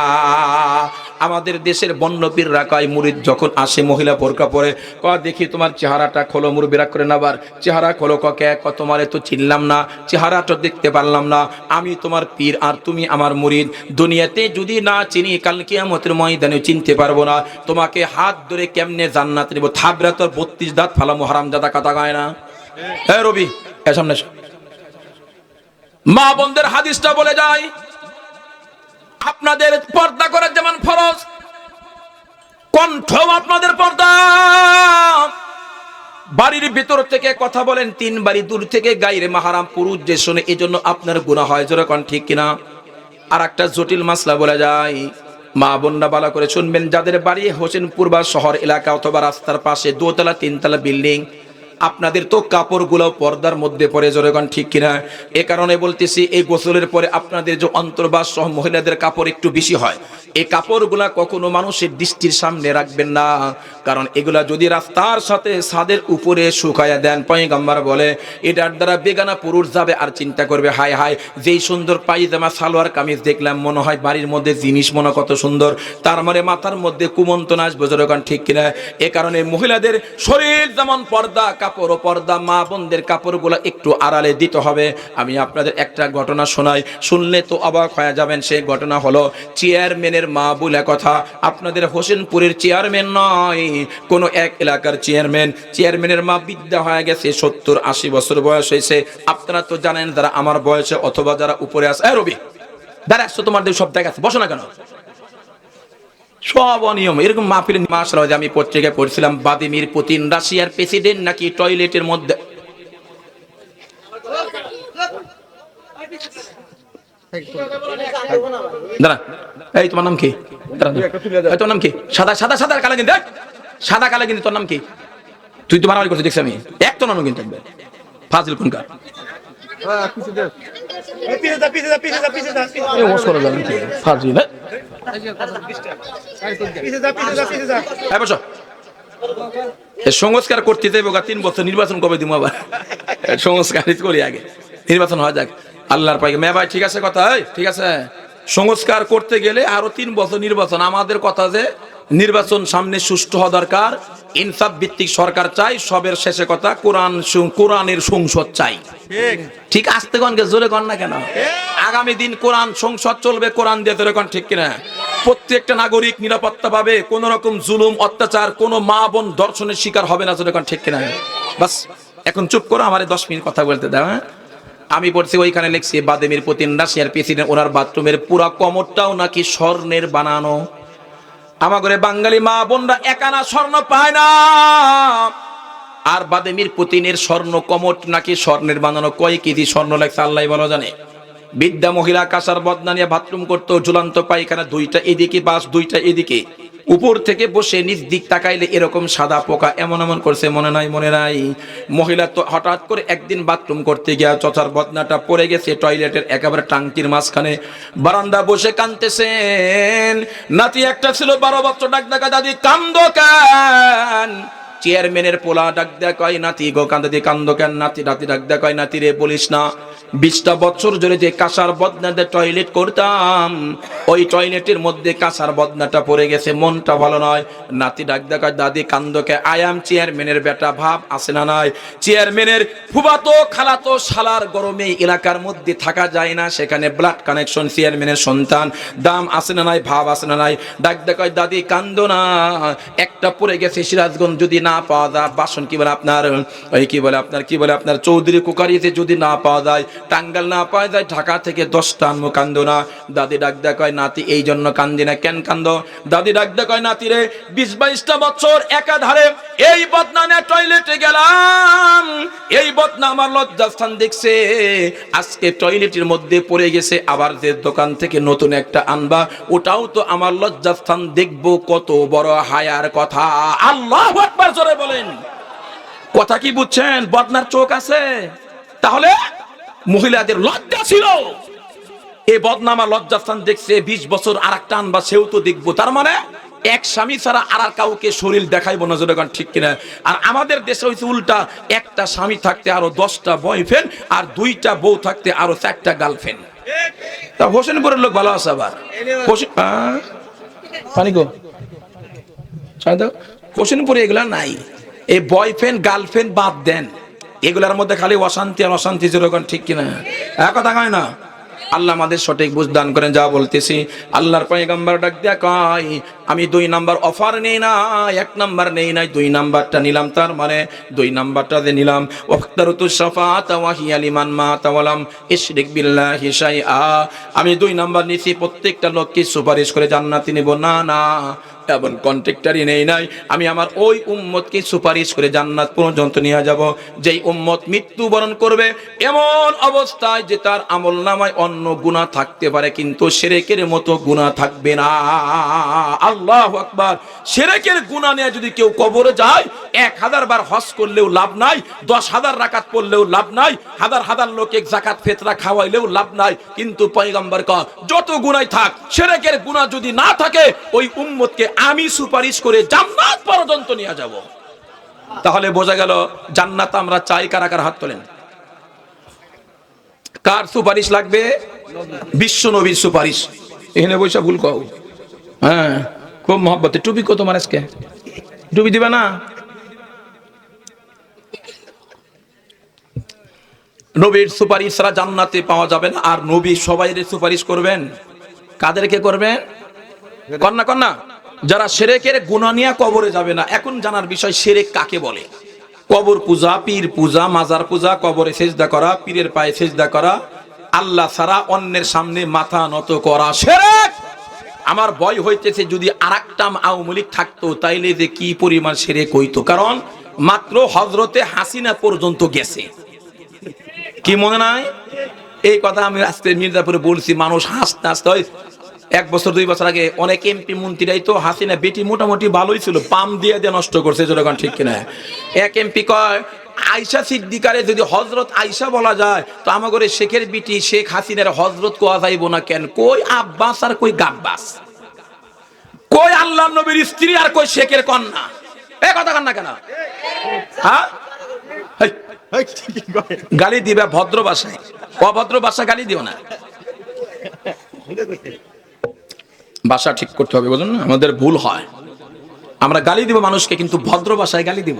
আমাদের দেশের বন্য পীররা কয় মুরিদ যখন আসে মহিলা বোরকা পরে, কয় দেখি তোমার চেহারাটা খোলো। মুর বিরাগ করে না, আবার চেহারা খোলো। কে তোমারে তো চিনলাম না, চেহারাটা দেখতে পারলাম না। আমি তোমার পীর আর তুমি আমার মুরিদ। দুনিয়াতে যদি না চিনি, কাল কিয়ামতের ময়দানে চিনতে পারবো না। তোমাকে হাত ধরে কেমনে জান্নাত নেব? থাবরা তোর 32 দাঁত ফালামু, হারামজাদা কথা কয় না। হ্যাঁ রবি, সামনে মা বোনদের হাদিসটা বলে যায়, আপনাদের পর্দা করা যেমন ফরজ, কণ্ঠ আপনাদের পর্দা। বাড়ির ভিতর থেকে কথা বলেন, 3 বাড়ি দূর থেকে গায়রে মাহরাম পুরুষ যে শুনে, এজন্য আপনার গুনাহ হয়। জোরে কোন ঠিক কিনা? আর একটা জটিল মাসলা বলে যায়, মা বোনরা ভালো করে শুনবেন, যাদের বাড়ি হোসেনপুর বা শহর এলাকা অথবা রাস্তার পাশে 2 তলা 3 তলা বিল্ডিং, আপনাদের তো কাপড়গুলো পর্দার মধ্যে পড়ে। জোরে কোন ঠিক কিনা? এ কারণে বলতেছি, এই গোসলের পরে আপনাদের যে অন্তর্বাস সহ মহিলাদের কাপড় একটু বেশি হয়, এই কাপড়গুলা কখনো মানুষের দৃষ্টির সামনে রাখবেন না। কারণ এগুলা যদি রাস্তার সাথে ছাদের উপরে শুকায়া দেন, পয়গম্বর বলে এটার দ্বারা বেগানা পুরুষ যাবে আর চিন্তা করবে, হায় হায় যেই সুন্দর পায়জামা সালোয়ার কামিজ দেখলাম, মনে হয় বাড়ির মধ্যে জিনিস মনে কত সুন্দর, তার মানে মাথার মধ্যে কুমন্তন আসবে। জোরে কোন ঠিক কিনা? এ কারণে মহিলাদের শরীর যেমন পর্দা, কাপড় ও পর্দা, মা বোনদের কাপড়গুলো একটু আড়ালে দিতে হবে। আমি আপনাদের একটা ঘটনা শোনাই, শুনলে তো অবাক হয়ে যাবেন। সেই ঘটনা হলো চেয়ারম্যানের মা বলে কথা। আপনাদের হোসেনপুরের চেয়ারম্যান নয়, কোন এক এলাকার চেয়ারম্যানের মা বিদ্যা হয়ে গেছে, 70-80 বছর বয়স হয়েছে। আপনারা তো জানেন, যারা আমার বয়সে অথবা যারা উপরে আছে, রবি দাঁড়া আসছো, তোমাদের সব দেখা আছে, বসো না কেন? সব অনিয়ম। এরকম মাহফিল মাসরা আমি পত্রিকায় পড়ছিলাম, ভ্লাদিমির পুতিন রাশিয়ার প্রেসিডেন্ট নাকি টয়লেটের মধ্যে, দাঁড়া এই তোমার নাম কি? তোর নাম কি? সাদা সাদা সাদা কালা কিন্তু, সাদা কালা কিন্তু, তোর নাম কি? তুই তো মারামারি করছিস দেখছি আমি, এক তো নাম কিন্তু ফাজিল কোনকার। সংস্কার করতে যাইব 3 বছর, নির্বাচন কবে দিব আবার? সংস্কার করি আগে, নির্বাচন হওয়া যাক আল্লাহর পাই। মেয়ে ভাই ঠিক আছে কথা, ঠিক আছে। সংস্কার করতে গেলে আরো 3 বছর নির্বাচন। আমাদের কথা যে নির্বাচন সামনে সুষ্ঠু হওয়া দরকার, ইনসাফ ভিত্তিক সরকার চাই। সবের শেষে কথা, কোরআনের সংসদ চাই। ঠিক আসতে গনকে জোরে গন না কেন? আগামী দিন কোরআন সংসদ চলবে, কোরআন দিয়ে। জোরে গন ঠিক কিনা? প্রত্যেকটা নাগরিক নিরাপত্তা পাবে, কোন রকম জুলুম অত্যাচার, কোন মা বোন ধর্ষণের শিকার হবে না। জোরে গন ঠিক কিনা? বাস এখন চুপ করো, আমারে 10 মিনিট কথা বলতে দাও। আমি পড়ছি ওইখানে লিখছি, ভ্লাদিমির পুতিন রাশিয়ার প্রেসিডেন্ট, ওনার বাথরুমের পুরা কমরটাও নাকি স্বর্ণের বানানো। আমাদের বাঙালি মা বোনরা 1 আনা স্বর্ণ পায় না, আর ভ্লাদিমির পুতিনের স্বর্ণ কমট নাকি স্বর্ণের বানানো। কয় কেজি স্বর্ণ লাগছে আল্লাহ ভালো জানে। বিদ্যা মহিলা কাঁসার বদনা নিয়ে বাথরুম করতো, ঝুলন্ত পায়খানা 2টা এদিকে, বাস 2টা এদিকে। উপর থেকে বসে নিজ দিক তাকাইলে এরকম সাদা পোকা এমন এমন করছে, মনে নাই? মহিলা তো হঠাৎ করে একদিন বাথরুম করতে গিয়া চচার বদনাটা পড়ে গেছে টয়লেটের একেবারে টাঙ্কির মাঝখানে। বারান্দা বসে কাঁদতেছেন। নাতি একটা ছিল 12 বছর, ডাক ডাকা, দাদি কান্দো কেন? চেয়ারম্যানের পোলা ডাক দেয়া কয় নাতি গো কান্দে কান্দ কেন নাতি নাতি ডাক দেয়া কয় নাতি রে বলিস না 20টা বছর ধরে যে কাঁসার বদনাতে টয়লেট করতাম ওই টয়লেটের মধ্যে কাঁসার বদনাটা পড়ে গেছে মনটা ভালো নয় নাতি ডাক দেয়া কয় দাদি কান্দকে আই এম চেয়ারম্যানের বেটা ভাব আছে না নাই চেয়ারম্যানের ফুফাতো খালাতো শালার গরমে এলাকার মধ্যে থাকা যায় না সেখানে ব্লাড কানেকশন চেয়ারম্যানের সন্তান দাম আছে না নাই ভাব আছে না নাই ডাক দেয়া কয় দাদি কান্দো না একটা পড়ে গেছে সিরাজগঞ্জ যদি না পাওয়া যায় বাসন কি বলে আপনার ওই কি বলে আপনার চৌধুরী কুকারিতে যদি না পাওয়া যায় টাঙ্গাল না পাওয়া যায় ঢাকা থেকে 10টা আনবো কান্দো না দাদি ডাক দেয়া কয় নাতি এই জন্য কান্দি না কেন কান্দো দাদি ডাক দেয়া কয় নাতি রে 20-22টা বছর একাধারে এই বদনামে টয়লেটে গেলাম এই বদনাম আমার লজ্জাস্থান দেখছে আজকে টয়লেটের মধ্যে পড়ে গেছে আবার যে দোকান থেকে নতুন একটা আনবা ওটাও তো আমার লজ্জাস্থান দেখবো কত বড় হায়ার কথা আল্লাহু আকবার জোরে বলেন কথা কি বুঝছেন বদনার চোখ আছে তাহলে মহিলাদের লজ্জা ছিল এই বদনামা লজ্জাস্থান দেখছে 20 বছর আরেকটা আনবা সেও তো দেখবো তার মানে এক স্বামী ছাড়া আর কাউকে শরীর দেখাইবো না যেরকম ঠিক কিনা আর আমাদের দেশে হইছে উল্টা একটা স্বামী থাকতে আরো 10টা বয়ফ্রেন্ড আর 2টা বউ থাকতে আরো 4টা গার্লফ্রেন্ড তা হোসেনপুরের লোক ভালো আছে আবার পানি গো হোসেনপুরে এগুলা নাই এই বয়ফ্রেন্ড গার্লফ্রেন্ড বাদ দেন এগুলার মধ্যে খালি অশান্তি আর অশান্তি যেরকম ঠিক কিনা কথা কয় না আল্লাহ আমাদের সঠিক বুঝ দান করেন যা বলতেছি আল্লাহর পয়গম্বর ডাক দেয়া কয় আমি 2 নাম্বার অফার নেই না 1 নাম্বার নেই নাই 2 নাম্বারটা নিলাম তার মানে 2 নাম্বারটা যে নিলাম ওয়াক্তারতু শাফাআত ওয়া হিয়া লিমান মা তাওয়ালাম ইশরিক বিল্লাহি শাইআ আমি 2 নাম্বার নিছি প্রত্যেকটা লোককে সুপারিশ করে জান্নাতে নেব না না এমন কন্ট্রাক্টরই নেই নাই আমি আমার ওই উম্মতকে সুপারিশ করে জান্নাত পর্যন্ত নিয়ে যাব যেই উম্মত মৃত্যুবরণ করবে এমন অবস্থায় যে তার আমলনামায় অন্য গুনাহ থাকতে পারে কিন্তু শিরকের মতো গুনাহ থাকবে না আল্লাহু আকবার শিরকের গুনাহ নিয়ে যদি কেউ কবরে যায় 1000 বার হজ করলেও লাভ নাই 10000 রাকাত পড়লেও লাভ নাই হাজার হাজার লোকে যাকাত ফিতরা খাওয়াইলেও লাভ নাই কিন্তু পয়গম্বর কয় যত গুনাহ থাক শিরকের গুনাহ যদি না থাকে ওই উম্মতকে আমি সুপারিশ করে জান্নাত পর্যন্ত নিয়ে যাব তাহলে বোঝা গেল জান্নাত আমরা চাই কারা কারা হাত তোলেন কার সুপারিশ লাগবে বিশ্ব নবীর সুপারিশ এখানে বৈশা ভুল কও হ্যাঁ খুব মহব্বতে টুপি কত তোমার আজকে টুপি দিবা না নবীর সুপারিশ ছাড়া জান্নাতে পাওয়া যাবে না আর নবী সবাইরে সুপারিশ করবেন কাদেরকে করবেন কন্যা যারা শিরকের গুনাহ নিয়ে কবরে যাবে না এখন জানার বিষয় শিরক কাকে বলে কবর পূজা পীর পূজা মাজার পূজা কবরে সিজদা করা পীরের পায়ে সিজদা করা আল্লাহ ছাড়া অন্যের সামনে মাথা নত করা শিরক আমার ভয় হইতেছে যদি আরেকটা আওয়ামী লীগ থাকতো তাইলে যে কি পরিমাণ শিরক হইতো কারণ মাত্র হযরতে হাসিনা পর্যন্ত গেছে কি মনে নাই এই কথা আমি আজকে মির্জাপুরে বলছি মানুষ হাসতে হাসতে হয় 1 বছর 2 বছর আগে অনেক এমপি মন্ত্রীরাই তো হাসিনা বেটি মোটামুটি ভালোই ছিল পাম দিয়ে নষ্ট করছে যেরকম ঠিক কিনা এক এমপি কয় আয়েশা সিদ্দিকারে যদি হযরত আয়েশা বলা যায় তো আমাদের শেখের বিটি শেখ হাসিনার হযরত কোয়া যাইব না কেন কই আব্বাস আর কই গাব্বাস কই আল্লাহর নবীর স্ত্রী আর কই শেখের কন্যা এই কথা কন না কেন হ্যাঁ গালি দিবে ভদ্র ভাষায় অভদ্র ভাষা গালি দিও না ভাষা ঠিক করতে হবে বুঝুন না আমাদের ভুল হয় আমরা গালি দিব মানুষকে কিন্তু ভদ্র ভাষায় গালি দিব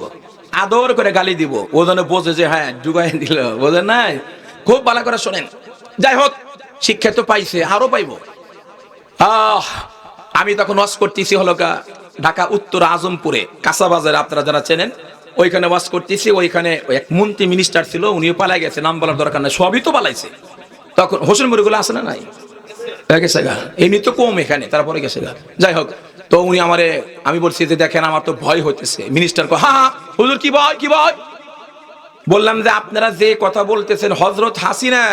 আদর করে গালি দিব ও যেন বোঝে যে হ্যাঁ ডুবাই দিল বোঝেন নাই খুব ভালো করে শোনেন যাই হোক শিক্ষা তো পাইছে আরো পাইবো আমি তখন ওয়াজ করতেছি হলো ঢাকা উত্তর আজমপুরে কাঁচাবাজারে আপনারা যারা চেনেন ওইখানে ওয়াজ করতেছি ওইখানে এক মন্ত্রী মিনিস্টার ছিল উনিও পালাই গেছে নাম বলার দরকার নাই সবই তো পালাইছে তখন হোসেন মুড়িগুলো আছে না নাই গেছে গা এমনি তো কম এখানে তারপরে গেছে গা যাই হোক তো উনি আমি বলছি যে দেখেন আমার তো ভয় হইতেছে মিনিস্টার কো হ্যাঁ হুজুর কি ভয় বললাম যে আপনারা যে কথা বলতেছেন হযরত হাসিনা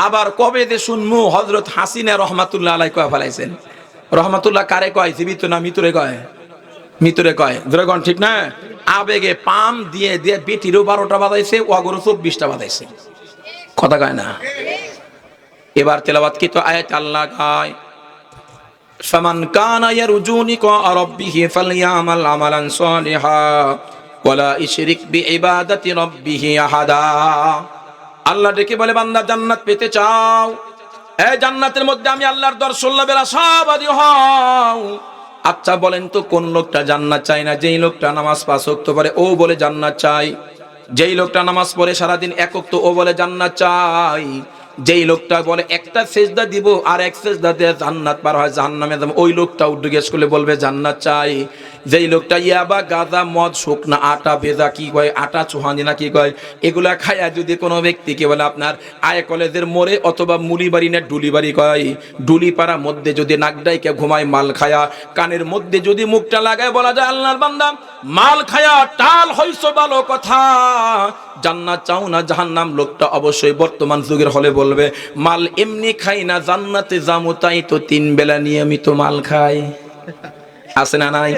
আবার কবে যে শুনমু হযরত হাসিনা রহমাতুল্লাহ আলাইহি কয় ফেলাইছেন রহমাতুল্লাহ কারে কয় জীবিত না মৃত্যুরে কয় দ্রগণ ঠিক না আবেগে পাম দিয়ে দিয়ে বেটিরও 12টা বাজাইছে ওগরও 24টা বাজাইছে কথা কয় না এবার তেলাওয়াত কি তো আয়াত আল্লাহ কয় ফামান কানা ইয়ারজু লিকা রাব্বিহি ফালইয়ামাল আমালান সালিহা ওয়ালা ইশরিক বিইবাদাতি রাব্বিহি আহাদা। আল্লাহ ডেকে বলে, বান্দা জান্নাত পেতে চাও, এই জান্নাতের মধ্যে আমি আল্লাহর দর্শন লাভের আশাবাদী হও। আচ্ছা বলেন তো কোন লোকটা জান্নাত চায় না? যেই লোকটা নামাজ 5 ওয়াক্ত পড়ে ও বলে জান্নাত চাই। যেই লোকটা নামাজ পড়ে সারাদিন 1 ওয়াক্ত ও বলে জান্নাত চাই। যেই লোকটা বলে একটা সেজদা দিব আর এক সেজদা দিয়ে জান্নাত পার হয়, জাহান্নামে যাব, ওই লোকটাও জিজ্ঞেস করলে বলবে জান্নাত চাই। যেই লোকটা ইয়াবা, গাঁজা, মদ, শুকনা আটা, ভেজা কি কয়, আটা চুহানি না কি কয়, এগুলা খায়া যদি কোনো ব্যক্তিকে বলে আপনার আয় কলেজের মোড়ে অথবা মুলিবাড়ি না ডুলিবাড়ি কয়, ডুলিপাড়া মধ্যে যদি নাকডাইকে ঘুমায় মাল খায়া, কানের মধ্যে যদি মুখটা লাগায় বলা যায় আল্লাহর বান্দা মাল খায়া টাল হইছো ভালো কথা, জান্নাত চাও না জাহান্নাম, লোকটা অবশ্যই বর্তমান যুগের হলে বলবে মাল এমনি খাই না, জান্নাতে যামু তাই তো 3 বেলা নিয়মিত মাল খাই। আছে না নাই?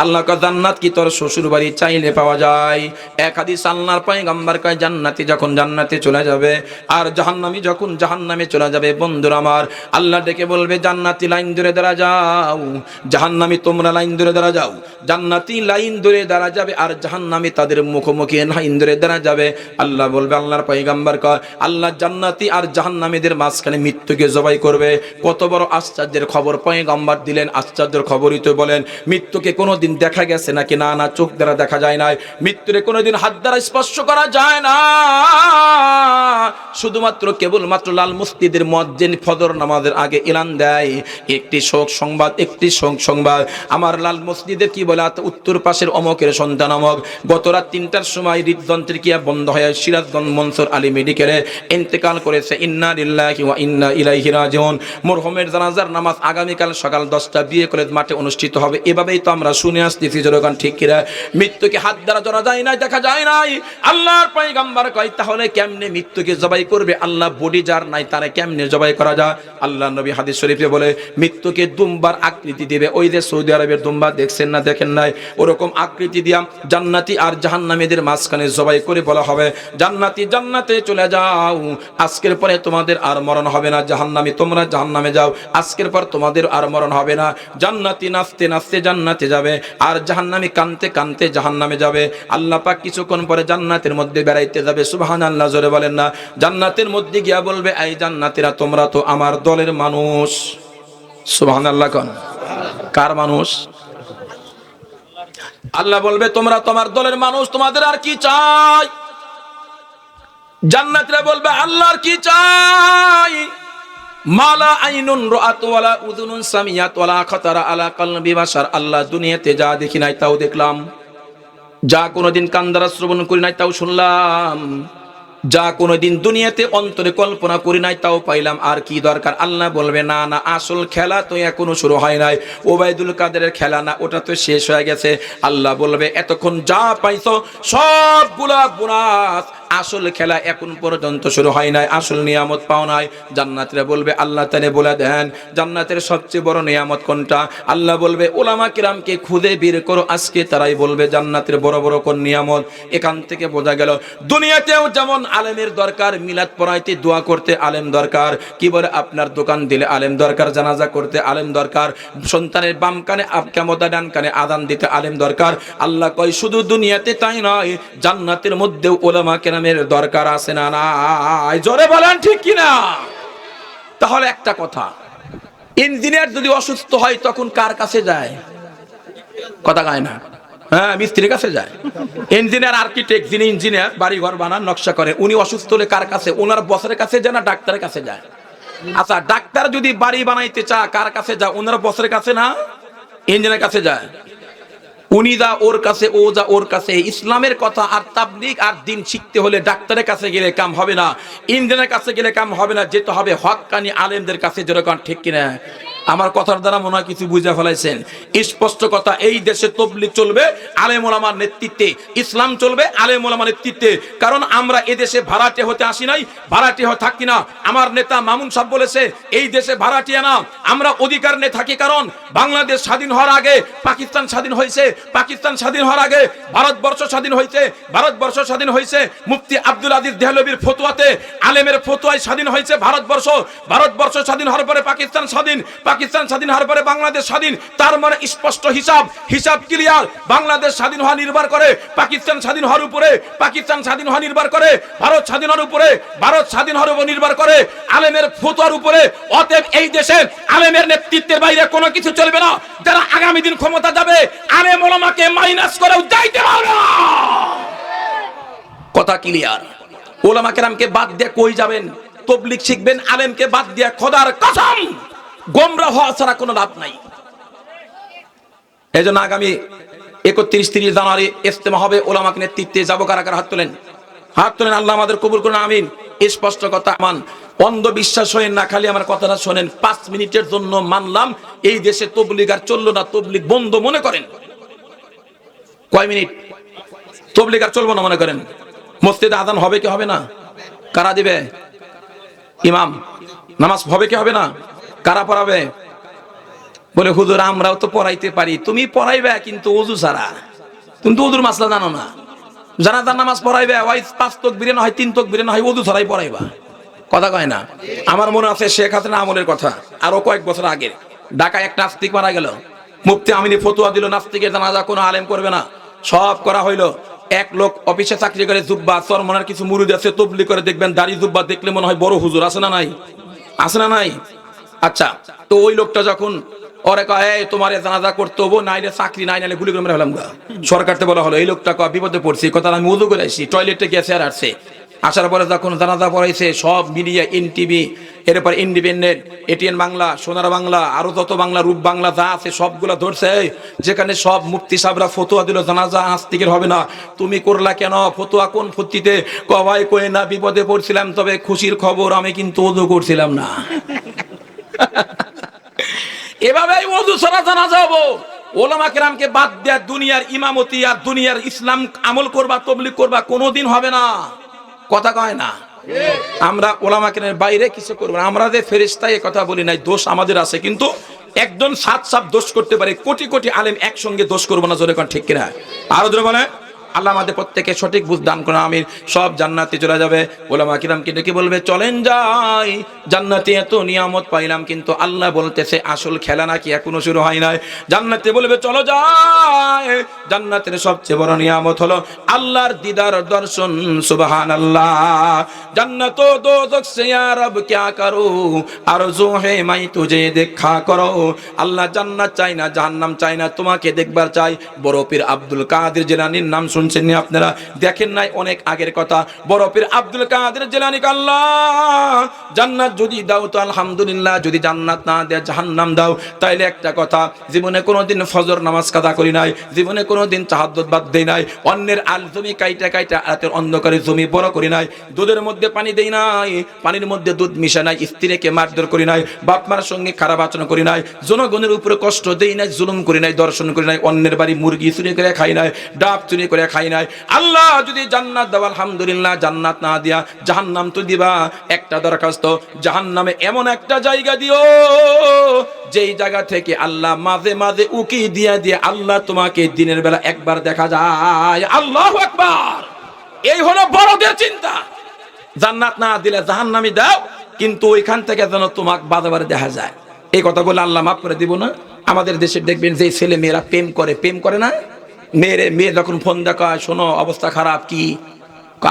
আল্লাহ কয় জান্নাত কি তোর শ্বশুর বাড়ি চাইলে পাওয়া যায়? এক হাদিস আল্লাহর পয়গম্বর কয় জান্নাতি যখন জান্নাতে চলে যাবে আর জাহান্নামী যখন জাহান্নামে চলে যাবে, বন্ধুরা আমার আল্লাহ ডেকে বলবে জান্নাতি লাইন ধরে দাঁড়া যাও, জাহান্নামী তোমরা লাইন ধরে দাঁড়া যাও। জান্নাতি লাইন ধরে দাঁড়া যাবে আর জাহান্নামী তাদের মুখোমুখি লাইন ধরে দাঁড়া যাবে। আল্লাহ বলবে, আল্লাহর পয়গম্বর কয় আল্লাহ জান্নাতি আর জাহান্নামীদের মাঝখানে মৃত্যুকে জবাই করবে। কত বড় আশ্চর্যের খবর পয়গম্বর দিলেন! আশ্চর্যের খবরই তো বলেন, মৃত্যুকে কোনোদিন দেখা গেছে নাকি? না না, চোখ দ্বারা দেখা যায় না। মৃত্যুরে কোনোদিন হাত দ্বারা স্পর্শ করা যায় না। শুধুমাত্র কেবলমাত্র লাল মসজিদের মুয়াজ্জিন ফজর নামাজের আগে এলান দেয় একটি শোক সংবাদ, একটি শোক সংবাদ। আমার লাল মসজিদের কি বলে উত্তর পাশের অমকের সন্তান অমক গত রাত 3টার সময় হৃদযন্ত্রের ক্রিয়া বন্ধ হয়ে সিরাজগঞ্জ মনসুর আলী মেডিকেলে ইন্তেকাল করেছে। ইন্না লিল্লাহি ওয়া ইন্না ইলাইহি রাজিউন। মরহুমের জানাজার নামাজ আগামীকাল সকাল 10টা বিয়ে কলেজ মাঠে অনুষ্ঠিত হবে। এভাবেই তো আমরা শুনে আসতেছি, জনগণ ঠিক কিনা? মৃত্যুকে হাত দ্বারা ধরা যায় না, দেখা যায় নাই। আল্লাহর পয়গম্বর কয় তাহলে কেমনে মৃত্যুকে জবাই করবে? আল্লাহ বডি যার নাই তারে কেমনে জবাই করা যায়? আল্লাহ নবী হাদিস শরীফে বলে মৃত্যুকে দুম্বার আকৃতি দিবে। ওই যে সৌদি আরবের দুম্বা দেখছেন না, দেখেন নাই? ওরকম আকৃতি দিয়া জান্নাতি আর জাহান্নামীদের মাঝখানে জবাই করে বলা হবে জান্নাতি জান্নাতে চলে যাও, আজকের পরে তোমাদের আর মরণ হবে না। জাহান্নামী তোমরা জাহান্নামে যাও, আজকের পর তোমাদের আর মরণ হবে না। জান্নাতি নাচতে নাচতে জান্নাতে যাবে আর জাহান্নামী কানতে কানতে জাহান্নামে যাবে। আল্লাহ পাক কিছুক্ষণ পরে জান্নাতের মধ্যে বেড়াইতে যাবে। সুবহানাল্লাহ, জোরে বলেন না? জান্নাতের মধ্যে গিয়া বলবে এই জান্নাতীরা তোমরা তো আমার দলের মানুষ। সুবহানাল্লাহ কোন? কার মানুষ? আল্লাহ বলবে তোমরা তোমার দলের মানুষ, তোমাদের আর কি চাই? জান্নাতীরা বলবে আল্লাহর কি চাই? মালা আইনুন রাআত ওয়ালা উযুনুন সামিয়াত ওয়ালা খাতারা আলা কলবি বাশার। আল্লাহ দুনিয়াতে যা দেখি নাই তাও দেখলাম, যা কোনোদিন কান দ্বারা শ্রবণ করি নাই তাও শুনলাম, যা কোনোদিন দুনিয়াতে অন্তরে কল্পনা করি নাই তাও পাইলাম। আর কি দরকার? আল্লাহ বলবে না না, আসল খেলা তো এখনো শুরু হয় নাই। ওবায়দুল কাদেরের খেলা না, ওটা তো শেষ হয়ে গেছে। আল্লাহ বলবে এতক্ষণ যা পাইছো সবগুলা বোনাস, আসল খেলা এখন পর্যন্ত শুরু হয় নাই, আসল নিয়ামত পাও নাই। জান্নাতীরা বলবে আল্লাহ তাআলা বলে দেন জান্নাতের সবচেয়ে বড় নিয়ামত কোনটা? আল্লাহ বলবে উলামা কিরামকে খুঁজে বের করো, আজকে তারাই বলবে জান্নাতের বড় বড় কোন নিয়ামত। এখান থেকে বোঝা গেল দুনিয়াতেও যেমন আলেমের দরকার, মিলাদ পড়াইতে দোয়া করতে আলেম দরকার, কি বলে আপনার দোকান দিলে আলেম দরকার, জানাজা করতে আলেম দরকার, সন্তানের বাম কানে আবকামদা ডান কানে আযান দিতে আলেম দরকার। আল্লাহ কয় শুধু দুনিয়াতে তাই নয়, জান্নাতের মধ্যেও উলামা কিরামের দরকার আছে না নাই? জোরে বলেন ঠিক কিনা? তাহলে একটা কথা, ইঞ্জিনিয়ার যদি অসুস্থ হয় তখন কার কাছে যায়? কথা কয় না? হ্যাঁ, মিস্ত্রির কাছে যায়। ইঞ্জিনিয়ার আর্কিটেক্ট, যিনি ইঞ্জিনিয়ার বাড়ি ঘর বানান নকশা করে, উনি অসুস্থ হলে কার কাছে? ওনার বসের কাছে যায় না ডাক্তারের কাছে যায়? আচ্ছা, ডাক্তার যদি বাড়ি বানাইতে চায় কার কাছে যায়? ওনার বসের কাছে না ইঞ্জিনিয়ারের কাছে যায়? উনি যা ওর কাছে, ও যা ওর কাছে। ইসলামের কথা আর তাবলীগ আর দিন শিখতে হলে ডাক্তারের কাছে গেলে কাম হবে না, ইঞ্জিনিয়ারের কাছে গেলে কাম হবে না, যেতে হবে হক্কানি আলেমদের কাছে। যেরকম ঠিক কিনা? আমার কথার দ্বারা মনে হয় কিছু বুঝে ফেলাইছেন। স্পষ্ট কথা, এই দেশে তাবলীগ চলবে আলেম ওলামার নেতৃত্বে, ইসলাম চলবে আলেম ওলামার নেতৃত্বে। কারণ আমরা এদেশে ভাড়াটে হতে আসি নাই, ভাড়াটে হয়ে থাকি না। আমার নেতা মামুন সাহেব বলেছে এই দেশে ভাড়াটিয়া না, আমরা অধিকার নিয়ে থাকি। কারণ বাংলাদেশ স্বাধীন হওয়ার আগে পাকিস্তান স্বাধীন হয়েছে, পাকিস্তান স্বাধীন হওয়ার আগে ভারতবর্ষ স্বাধীন হয়েছে, ভারতবর্ষ স্বাধীন হয়েছে মুফতি আব্দুল আজিজ দেহলভির ফতোয়াতে, আলেমের ফতোয়ায় স্বাধীন হয়েছে ভারতবর্ষ, ভারতবর্ষ স্বাধীন হওয়ার পরে পাকিস্তান স্বাধীন, পাকিস্তান স্বাধীন হওয়ার পরে বাংলাদেশ স্বাধীন, তার মানে স্পষ্ট হিসাব ক্লিয়ার। বাংলাদেশ স্বাধীন হওয়া নির্ভর করে পাকিস্তান স্বাধীন হওয়ার উপরে, পাকিস্তান স্বাধীন হওয়া নির্ভর করে ভারত স্বাধীন হওয়ার উপরে, ভারত স্বাধীন হওয়ার উপর নির্ভর করে আলেমের ফতোয়ার উপরে। অতএব এই দেশে আলেমের নেতৃত্বের বাইরে কোনো কিছু চলবে না। যারা আগামী দিন ক্ষমতা যাবে আলেম ওলামাকে মাইনাস করেও যাইতে পারবে না। কথা ক্লিয়ার। ওলামা কেরামকে বাদ দিয়ে কই যাবেন? তাবলীগ শিখবেন, আলেমকে বাদ দিয়ে খোদার কসম গোমরাহ হওয়া ছাড়া কোনো লাভ নাই। এই জন্য আগামী 31-30 জানুয়ারি ইজতেমা হবে, ওলামাকে নেতৃত্বে যাবো। কারা কারা হাত তোলেন? হাত তোলেন। আল্লাহ আমাদের কবুল করুন, আমিন। স্পষ্ট কথা, মান অন্ধ বিশ্বাস হয়ে না, খালি আমার কথাটা শোনেন। 5 মিনিটের জন্য মানলাম এই দেশে তাবলীগ আর চললো না, তাবলীগ বন্ধ মনে করেন। কয় মিনিট? তাবলীগ আর চলবো না মনে করেন। মসজিদে আযান হবে কি হবে না? কারা দিবে? ইমাম। নামাজ হবে কি হবে না? কারা পড়াবে? বলে হুজুর আমরাও তো পড়াইতে পারি। তুমি পড়াইবে কিন্তু ওযু ছাড়া, তুমি তো ওযুর মাসলা জানো না। জানাজার নামাজ পড়াইবে, ওই 5 তাকবীরে না হয় 3 তাকবীরে না হয় ওযু ছাড়াই পড়াইবা। কথা কয় না? আমার মনে আছে শেখ হাসিনা আমলের কথা, আরো কয়েক বছর আগে ঢাকায় একটা নাস্তিক মারা গেল। মুফতি আমিনী ফতোয়া দিল নাস্তিকের জানাজা কোনো আলেম করবে না, সব করা হইলো। এক লোক অফিসে চাকরি করে, জুব্বা চরমনার কিছু মুরিদ আছে, তবলিগ করে, দেখবেন দাড়ি জুব্বা দেখলে মনে হয় বড় হুজুর। আছে না নাই? আছে না নাই? আচ্ছা, তো ওই লোকটা যখন ওরে কয় তোমার জানাজা করতে হবো, নাইলে চাকরি নাই, নাইলে গুলি করে মেরে ফেলাম গা। সরকারতে বলা হলো, এই লোকটা কয় বিপদে পড়ছি, কথা আমি উযু করে আসি, টয়লেটে গেছে আর আসছে। আসার পরে যখন জানাজা পড়াইছে, সব মিডিয়া, এনটিভি, এরপর ইন্ডিপেন্ডেন্ট, এটিএন বাংলা, সোনার বাংলা, আরো যত বাংলা, রূপ বাংলা যা আছে সবগুলা ধরছে। যেখানে সব মুফতি সাহেবরা ফতোয়া দিল জানাজা নাস্তিকের হবে না। তুমি করলা কেন? ফতোয়া কোন ফত্তিতে? কয় কই না বিপদে পড়ছিলাম, তবে খুশির খবর আমি কিন্তু ওযু করছিলাম না। এভাবেই ওযু ছাড়া জানাজা হবো। ওলামা কেরামকে বাদ দেয়া দুনিয়ার ইমামতি আর দুনিয়ার ইসলাম আমল করবা, তাবলীগ করবা, কোনোদিন হবে না। কথা কয় না? আমরা ওলামা কেরামের বাইরে কিছু করব না। আমরা যে ফেরেশতা এই কথা বলি নাই, দোষ আমাদের আছে, কিন্তু একজন সাত দোষ করতে পারে, কোটি কোটি আলেম একসঙ্গে দোষ করবো না। জোরে কোন ঠিক কিনা? আরো জোরে বলে। আল্লাহ আমাদের প্রত্যেকে সঠিক বুঝ দান করুন, আমিন। সব জান্নাতে চলে যাবে। ওলামা কিরামকে ডেকে বলবে চলেন যাই, জান্নাতে এত নিয়ামত পাইলাম, কিন্তু আল্লাহ বলতেছে আসল খেলা নাকি এখনো শুরু হয় নাই। জান্নাতে বলবে চলো যাই, জান্নাতের সবচেয়ে বড় নিয়ামত হলো আল্লাহর দিদার দর্শন। সুবহানাল্লাহ। জান্নাত ও দোজখ সে ইয়া রব क्या करूं, আরজু হে মাই তুঝে দেখা করো। আল্লাহ জান্নাত চাই না, জাহান্নাম চাই না, তোমাকে দেখবার চাই। বড় পীর আব্দুল কাদের জিলানীর নাম শুনছেন নি আপনারা? দেখেন নাই? অনেক আগের কথা। বড় পীর আব্দুল কাদের জিলানী আল্লাহ জান্নাত যদি দাও তো আলহামদুলিল্লাহ, যদি জান্নাত না দেয় জাহান্নাম দাও। তাইলে একটা কথা, জীবনে কোনোদিন ফজর নামাজ কাদা করি নাই, জীবনে কোনোদিন তাহাজ্জুদ বাদ দেই নাই, অন্যের আল জমি কাইটা রাতের অন্ধকারে জমি বড় করি নাই, দুধের মধ্যে পানি দেই নাই, পানির মধ্যে দুধ মিশা নাই, স্ত্রীকে মারধর করি নাই, বাপ মার সঙ্গে খারাপ আচরণ করি নাই, জনগণের উপরে কষ্ট দেই নাই, জুলুম করি নাই, দর্শন করি নাই, অন্যের বাড়ি মুরগি চুরি করে খাই নাই, ডাব চুরি করে খাই নাই। আল্লাহ যদি জান্নাত দাও আলহামদুলিল্লাহ, জান্নাত না দিয়া জাহান্নাম তো দিবা। একটা দরখাস্ত, জাহান্নামে এমন একটা জায়গা দিও যেই জায়গা থেকে আল্লাহ মাঝে মাঝে উকি দিয়া দিয়ে আল্লাহ তোমাকে দিনের বেলা একবার দেখা যায়। আল্লাহু আকবার। এই হলো বড়দের চিন্তা। জান্নাত না দিলে জাহান্নামে দাও, কিন্তু ওইখান থেকে যেন তোমাকে বারে বারে দেখা যায়। এই কথা বলে আল্লাহ মাফ করে দিব না? আমাদের দেশে দেখবেন যে ছেলে মেয়েরা প্রেম করে না, মেয়ে যখন ফোন দেখা, শোনো অবস্থা খারাপ, কি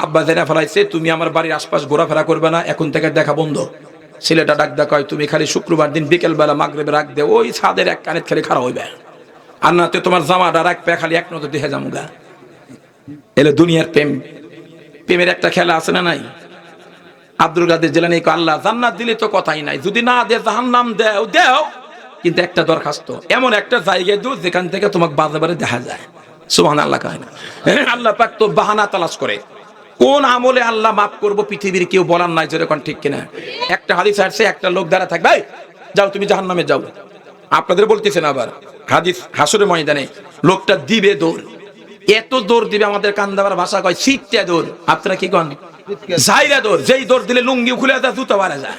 আব্বা জেনে ফেলাইছে, তুমি আমার বাড়ির আশপাশ ঘোরাফেরা করবে না, এখন থেকে দেখা বন্ধ। ছেলেটা ডাক দেখায়, তুমি খালি শুক্রবার দিন বিকেল বেলা মাগরিবে রাখ দে, ওই ছাদের এক কানে খালি খারাপ হইবে, আর না তো তোমার জামাটা রাখবে খালি এক নজর দেখে যামুগা। এলে দুনিয়ার প্রেমের একটা খেলা আছে না নাই? আব্দুল কাদের জিলানী আল্লাহ জান্নাত দিলে তো কথাই নাই, যদি না দে জাহান্নাম দেও, কিন্তু একটা দরখাস্ত, এমন একটা জায়গায় দিও যেখান থেকে তোমাকে বারে বারে দেখা যায়। সুবহানাল্লাহ। কয় না? আল্লাহ পাক তো বাহানা তালাশ করে। কোন আমলে আল্লাহ মাফ করবো পৃথিবীর কেউ বলার নাই, যেরকম ঠিক কিনা? একটা হাদিস আসছে, একটা লোক দ্বারা থাকবে, যাও তুমি জাহান্নামে যাও। আপনাদের বলতেছেন আবার হাদিস, হাসরের ময়দানে লোকটা দিবে দৌড়, এত দৌড় দিবে, আমাদের কান্দাবার ভাষা কয় ছিটটা দৌড়, আপনারা কি কন? জাইরা দৌড়। যেই দৌড় দিলে লুঙ্গি খুলে যায়, জুতা বাড়া যায়।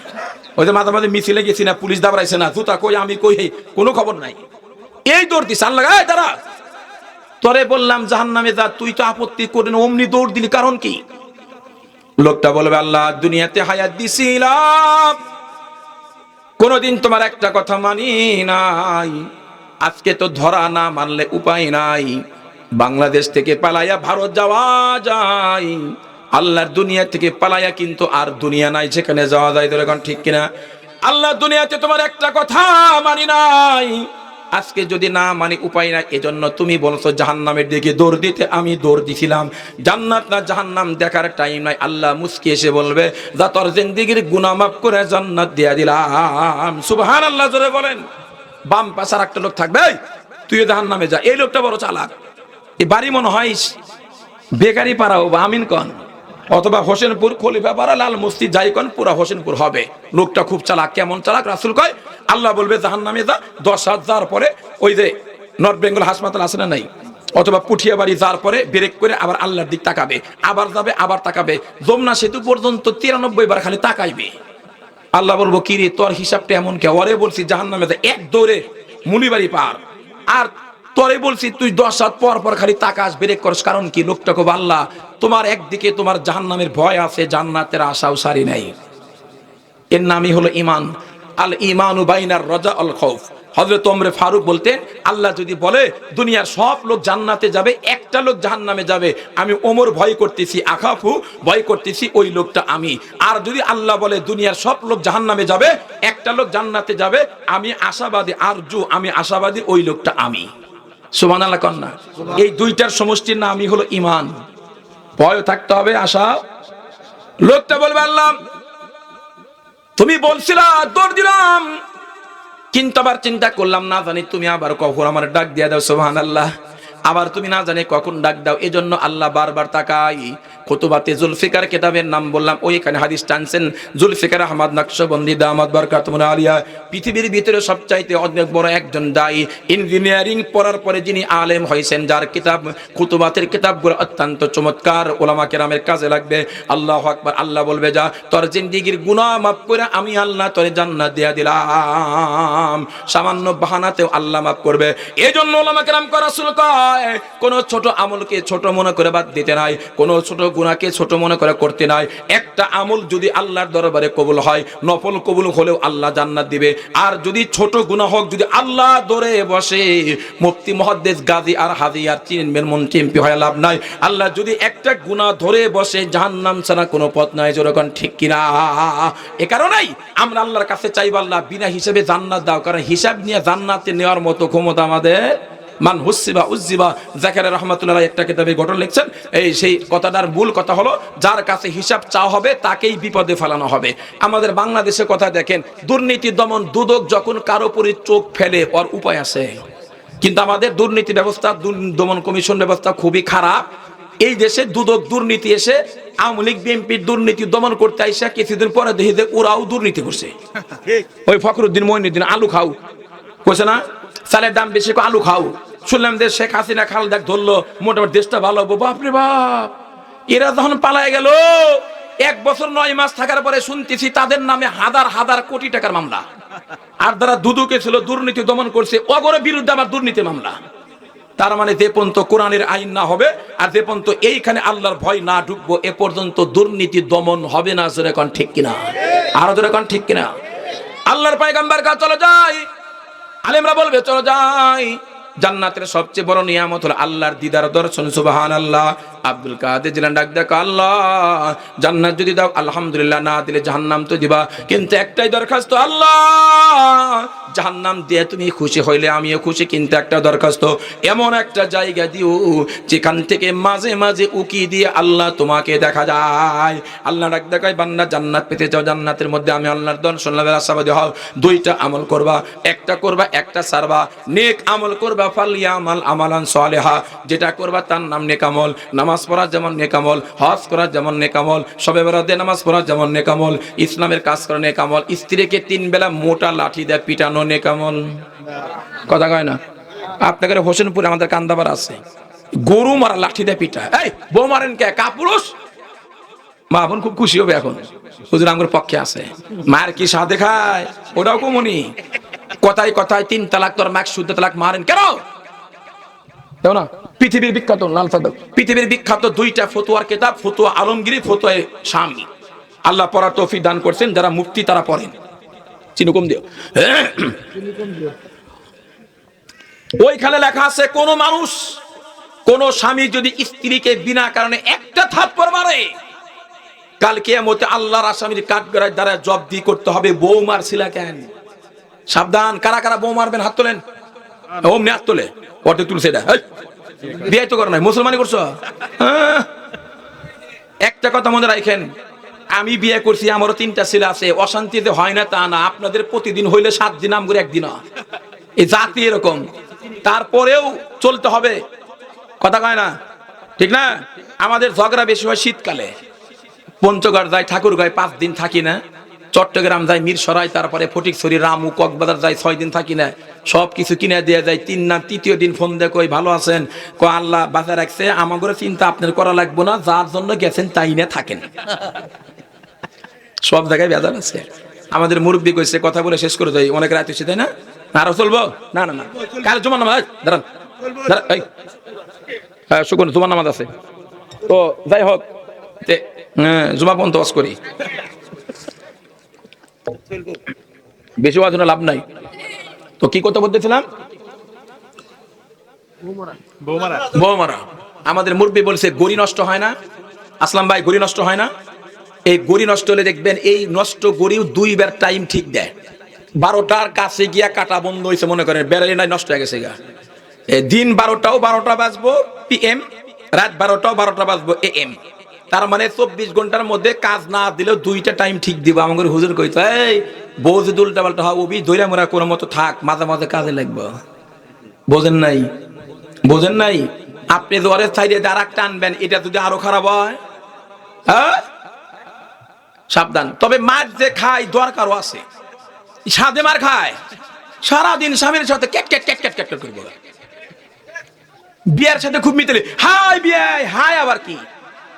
ওই যে মাঝে মাঝে মিছিলে গেছি না, পুলিশ দাবড়াইছে না, জুতা কই, আমি কই, কোনো খবর নাই। এই দৌড় দিস আল্লাহ, তারা তোরে বললাম জাহান্নামে যা, তুই তো আপত্তি করে না, অমনি দৌড় দিলি, কারণ কি? লোকটা বলবে আল্লাহ দুনিয়াতে হায়াত দিছিলাম, কোনদিন তোমার একটা কথা মানি নাই, আজকে তো ধরা না মানলে উপায় নাই। বাংলাদেশ থেকে পালাইয়া ভারত যাওয়া যায়, আল্লাহর দুনিয়া থেকে পালাইয়া কিন্তু আর দুনিয়া নাই যেখানে যাওয়া যায়। তোর এখন ঠিক কিনা? আল্লাহর দুনিয়াতে তোমার একটা কথা মানি নাই, আজকে যদি না মানি উপায় নাই। এজন্য তুমি বলছো জাহান্নামের দিকে দৌড় দিতে, আমি দৌড় দিছিলাম। জান্নাত না জাহান্নাম দেখার টাইম নাই। আল্লাহ মুস্কি এসে বলবে, যা তোর জিন্দেগির গুনাহ মাফ করে জান্নাত দিয়া দিলাম। সুবহানাল্লাহ, জোরে বলেন। বাম পাশার একটা লোক থাকবে, এই তুই জাহান্নামে যা। এই লোকটা বড় চালাক। এই বাড়ি মনে হয় বেকারি পাড়াও বা আমিন কন, অথবা হোসেনপুর খলিফা পাড়া লাল মসজিদ যাই কন, পুরা হোসেনপুর হবে। লোকটা খুব চালাক। কেমন চালাক? রাসূল কয়, আল্লাহ বলবে জাহান্নামে যা, 10,000 যাওয়ার পরে ওই যে নর্থ বেঙ্গল হাসপাতাল আছে না নাই, অথবা পুঠিয়া বাড়ি যাওয়ার পরে ব্রেক করে আবার আল্লাহর দিক তাকাবে, আবার যাবে, আবার তাকাবে। যমুনা সেতু পর্যন্ত 93 বার খালি তাকাইবে। আল্লাহ বলবো, কি রে তোর হিসাবটা এমন কে? ওরে বলছি জাহান্নামে যা, এক দৌড়ে মুনিবাড়ি পার। আর তোরে বলছি তুই 10 হাত পর পর খালি তাকাস, ব্রেক করস। কারণ কি? লোকটা খুব, আল্লাহ তোমার একদিকে তোমার জাহান্নামের ভয় আছে, জান্নাতের আশাও সারি নাই। এর নামই হলো ঈমান। আল ঈমানু বাইনার রাজা আল খাউফ। হযরত ওমর ফারুক বলতেন, আল্লাহ যদি বলে দুনিয়ার সব লোক জান্নাতে যাবে, একটা লোক জাহান্নামে যাবে, আমি ওমর ভয় করতেছি, আখাফু ভয় করতেছি, ওই লোকটা আমি। আর যদি আল্লাহ বলে দুনিয়ার সব লোক জাহান্নামে যাবে, একটা লোক জান্নাতে যাবে, আমি আশাবাদী, আরজু আমি আশাবাদী, ওই লোকটা আমি। সুবহানাল্লাহ কন্যা। এই দুইটার সমষ্টির নামই হলো ঈমান। ভয় থাকতে হবে, আশা। লোকটা বলবে, আল্লাহ তুমি বলছিলা, দৌড় দিলাম, কিন্তু আবার চিন্তা করলাম, না জানি তুমি আবার কখন আমার ডাক দিয়া দাও। সুবহানাল্লাহ। আবার তুমি না জানি কখন ডাক দাও। এজন্য আল্লাহ বারবার তাকাই। খুতুবাতে জুলফিকার কিতাবের নাম বললাম, ওইখানে হাদিস টানছেন জুলফিকার আহমদ নকশবন্দি দামাত বারকাতুহু আলিয়া। পৃথিবীর ভিতরে সবচাইতে অনেক বড় একজন দায়ী, ইঞ্জিনিয়ারিং পড়ার পরে যিনি আলেম হয়েছেন, যার কিতাব খুতুবাতের কিতাবগুলো অত্যন্ত চমৎকার, ওলামা কেরামের কাজে লাগবে। আল্লাহু আকবার। আল্লাহ বলবে, যা তোর জিন্দেগির গুনাহ মাফ করে আমি আল্লাহ তোরে জান্নাত দিয়া দিলাম। সামান্য বাহানাতেও আল্লাহ মাফ করবে। এজন্য ওলামা কেরাম রাসূল কয়, কোন ছোট আমলকে ছোট মনে করে বাদ দিতে নাই, কোন ছোট গুনাহকে ছোট মনে করে করতে নাই। একটা আমল যদি আল্লাহর দরবারে কবুল হয়, নফল কবুল হলেও আল্লাহ জান্নাত দিবে। আর যদি ছোট গুনাহ হোক, যদি আল্লাহ ধরে বসে, মুফতি মুহাদ্দিস গাজী আর হাজী আর চিনবেন মন চিম্পি হয়ে লাভ নাই। আল্লাহ যদি একটা গুনাহ ধরে বসে, জাহান্নাম ছাড়া কোনো পথ নাই। যেরকম ঠিক কিনা? এ কারণেই আমরা আল্লাহর কাছে চাইব, আল্লাহ বিনা হিসাবে জান্নাত দাও। কারণ হিসাব নিয়ে জান্নাতে নেওয়ার মতো ক্ষমতা আমাদের মান হুসিবা উজ্জিবা। জাকারিয়া রাহমাতুল্লাহ একটা কিতাবে ঘটনা লিখছেন, এই সেই কথাটার মূল কথা হলো, যার কাছে হিসাব চাওয়া হবে তাকেই বিপদে ফেলানো হবে। আমাদের বাংলাদেশের কথা দেখেন, দুর্নীতি দমন দুদক যখন কারো উপরে চোখ ফেলে, ওর উপায় আছে। কিন্তু আমাদের দুর্নীতি ব্যবস্থা, দমন কমিশন ব্যবস্থা খুবই খারাপ। এই দেশে দুদক দুর্নীতি এসে আওয়ামী লীগ বিএনপির দুর্নীতি দমন করতে আইসা কিছুদিন পরে দেখি যে ওরাও দুর্নীতি করছে। ওই ফখরুদ্দিন মঈনুদ্দিন আলু খাও কইছে না, চালের দাম বেশি, আলু খাও। শুনলাম যে শেখ হাসিনা খাল দেখ ধরলো, মোটামুটি দেশটা ভালো হবো। বাপরে বাপ, এরা যখন পালায় গেল, 1 বছর 9 মাস থাকার পরে শুনতেছি তাদের নামে হাজার হাজার কোটি টাকার মামলা। আর যারা দুদকে ছিল, দুর্নীতি দমন করছে, ওগরের বিরুদ্ধে আমার দুর্নীতি মামলা। তার মানে যে পর্যন্ত কোরআনের আইন না হবে, আর যে পর্যন্ত এইখানে আল্লাহর ভয় না ঢুকবো, এ পর্যন্ত দুর্নীতি দমন হবে না। জোরে কোন ঠিক কিনা? আরো জোরে কোন ঠিক কিনা? আল্লাহর পয়গম্বর কাছে চলে যাই, আলেমরা বলবে চলে যাই। জান্নাতের সবচেয়ে বড় নিয়ামত হলো আল্লাহর দিদার দর্শন। সুবহানাল্লাহ। আব্দুল কাদের জিলানী ডাক দেখো, আল্লাহ জান্নাত যদি দাও আলহামদুলিল্লাহ, না দিলে জাহান্নাম তো দিবা, কিন্তু একটাই দরখাস্ত, আল্লাহ জাহান্নাম দিয়ে তুমি খুশি হইলে আমিও খুশি, কিন্তু একটা দরখাস্ত, এমন একটা জায়গা দিও যেখান থেকে মাঝে মাঝে উকি দিয়ে আল্লাহ তোমাকে দেখা যায়। আল্লাহ ডাক দেখায়, বান্দা জান্নাত পেতে চাও, জান্নাতের মধ্যে আমি আল্লাহর দর্শন লাভের আশাবাদী হও। 2টা আমল করবা, একটা করবা একটা ছাড়বা। নেক আমল করবা, ফালিয়ামাল আমালান সালিহা, যেটা করবা তার নাম নেক আমল। নামাজ পড়া যেমন নেক আমল, হজ করা যেমন নেক আমল, শবে বরাতে নামাজ পড়া যেমন নেক আমল, ইসলামের কাজ করা নেক আমল, স্ত্রীকে 3 বেলা মোটা লাঠি দিয়ে পিটানো নেক আমল। কথা কয় না? আপনাদের হোসেনপুরে আমাদের কান্দাবার আছে, গরু মারা লাঠি দিয়ে পিটা। এই বউ মারেন কে? কাপুরুষ। মা বোন খুব খুশি হবে এখন, হুজুর আমার পক্ষে আছে। মায়ের কি সাথে খায়, ওটাও কমনি। কথায় কথায় 3 তালাক, তোর মাক শুদ্ধ তালাক মারেন কেন? দেখো না, পৃথিবীর বিখ্যাত লাল সাদক, পৃথিবীর বিখ্যাত 2টা ফতোয়ার কিতাব, ফতোয়া আলমগীরি, ফতোয়া শামী। আল্লাহ পড়ার তৌফিক দান করছেন, যারা মুফতি তারা পড়েন। চিনি কম দিও। ওইখানে লেখা আছে কোন মানুষ, কোন স্বামী যদি স্ত্রীকে বিনা কারণে একটা থাপ্পড় মারে, কাল কিয়ামতে আল্লাহর আসামির কাঠগড়ায় দ্বারা জব্দি করতে হবে। বউ মারছিলা কেন? সাবধান, কারা কারা বউ মারবেন হাত তোলেন। ওমনি হাত তোলে, অর্ধেক তুলছে এটা। বিয়ে তো করো নাই, মুসলমানি করছো। একটা কথা মনে রাখেন, আমি বিয়ে করছি, আমারও 3টা ছেলে আছে। অশান্তিতে হয় না তা না, আপনাদের প্রতিদিন হইলে 7 দিন আম করে একদিন এই জাতি এরকম। তারপরেও চলতে হবে, কথা কয় না, ঠিক না? আমাদের ঝগড়া বেশি হয় শীতকালে। পঞ্চগড় যাই, ঠাকুরগাঁয় 5 দিন থাকি না, চট্টগ্রাম যাই, মিরসরাই, তারপরে ফটিকছড়ি, রামু, কক্সবাজার যাই, 6 দিন থাকি না। সব কিছু কিনে দিয়ে যায়। 3 দিন ফোন দিয়ে কই ভালো আছেন, ক আল্লাহ বাঁচা রাখছে, আমাদের চিন্তা আপনার করা লাগবো না, যার জন্য গেছেন তাই না থাকেন। সব জায়গায় বেজার আছে। আমাদের মুরব্বী কইছে, কথা বলে শেষ করে যাই, অনেক রাত হয়েছে তাই না? আরো চলবো? না না না, কাল জুমার নামাজ, দাঁড়ান দাঁড়ান, এই শুকুন জুমার নামাজ আছে তো, যাই হোক জুমা পর্যন্ত ওয়াজ করি, বেশি ওয়াজ লাভ নাই। তো কি কথা বলতেছিলাম? বউ মারা। আমাদের মুরব্বী বলছে গড়ি নষ্ট হয় না। আসলাম ভাই, গড়ি নষ্ট হয় না? এই গড়ি নষ্ট হলে দেখবেন, এই নষ্ট গড়িও 2 বার টাইম ঠিক দেয়। 12টার কাছে গিয়া কাটা বন্ধ হয়েছে, মনে করেন বেড়ালি নাই, নষ্ট হয়ে গেছে গা। দিন 12টাও 12টা বাজবো PM, রাত 12টাও 12টা বাজবো AM। তার মানে 24 ঘন্টার মধ্যে কাজ না দিলেও 2টা টাইম ঠিক দিব। আমাদের হুজুর কইতো, এই বউ যদি উল্টা পাল্টা হয়, ওবি দইরা মোরা কোনো মতো থাক, মাঝে মাঝে কাজে লাগবো। বোঝেন নাই? বোঝেন নাই? আপনি জ্বরের সাইডে যারা টানবেন, এটা যদি আরো খারাপ হয়, হ্যাঁ সাবধান। তবে মাছ যে খায় দরকারও আছে, সাদে মার খায়, সারাদিন স্বামীর সাথে cat cat cat cat cat করবো। বিয়ের সাথে খুব মিতালি, হাই বিয়াই, হাই আবার কি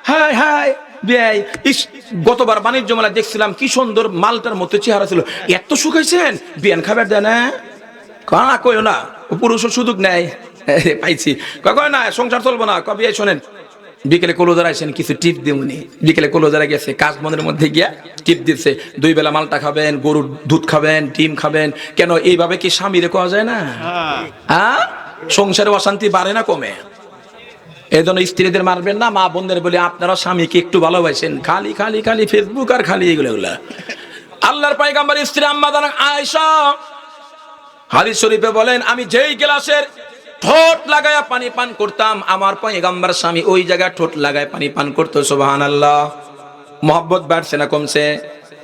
হাই হাই বিয়াই। গতবার বাণিজ্য মেলা দেখছিলাম, কি সুন্দর মালটার মতো চেহারা ছিল। এত শুকাইছেন, বিয়ান খাবার দেয় না, কানা কইও না, পুরুষ সুযোগ নেয় পাইছি, কয় না সংসার চলবো না, কবি শোনেন বিকেলে কলোজার আইসেন, কিছু টিপ দিউনি। বিকেলে কলোজারা গেছে, কাজ মনের মধ্যে গিয়া টিপ দিচ্ছে, 2 বেলা মালটা খাবেন, গরুর দুধ খাবেন, ডিম খাবেন। কেন এইভাবে কি স্বামীরে কোয়া যায় না? হ্যাঁ, সংসারে অশান্তি বাড়ে না কমে? এই জন্য স্ত্রীদের মারবেন না, মা বোনদের বলে আপনারা স্বামীকে একটু ভালোবাসেন। খালি খালি খালি ফেসবুক আর খালি এগুলা। আল্লাহর পয়গম্বর স্ত্রী আম্মা জান আয়েশা হাদিস শরীফে বলেন, আমি যেই গ্লাসের ঠোঁট লাগায়া পানি পান করতাম, আমার পয়গম্বর স্বামী ওই জায়গায় ঠোঁট লাগায় পানি পান করতো। সুবহানাল্লাহ। মহব্বত বাড়ছে না কমছে?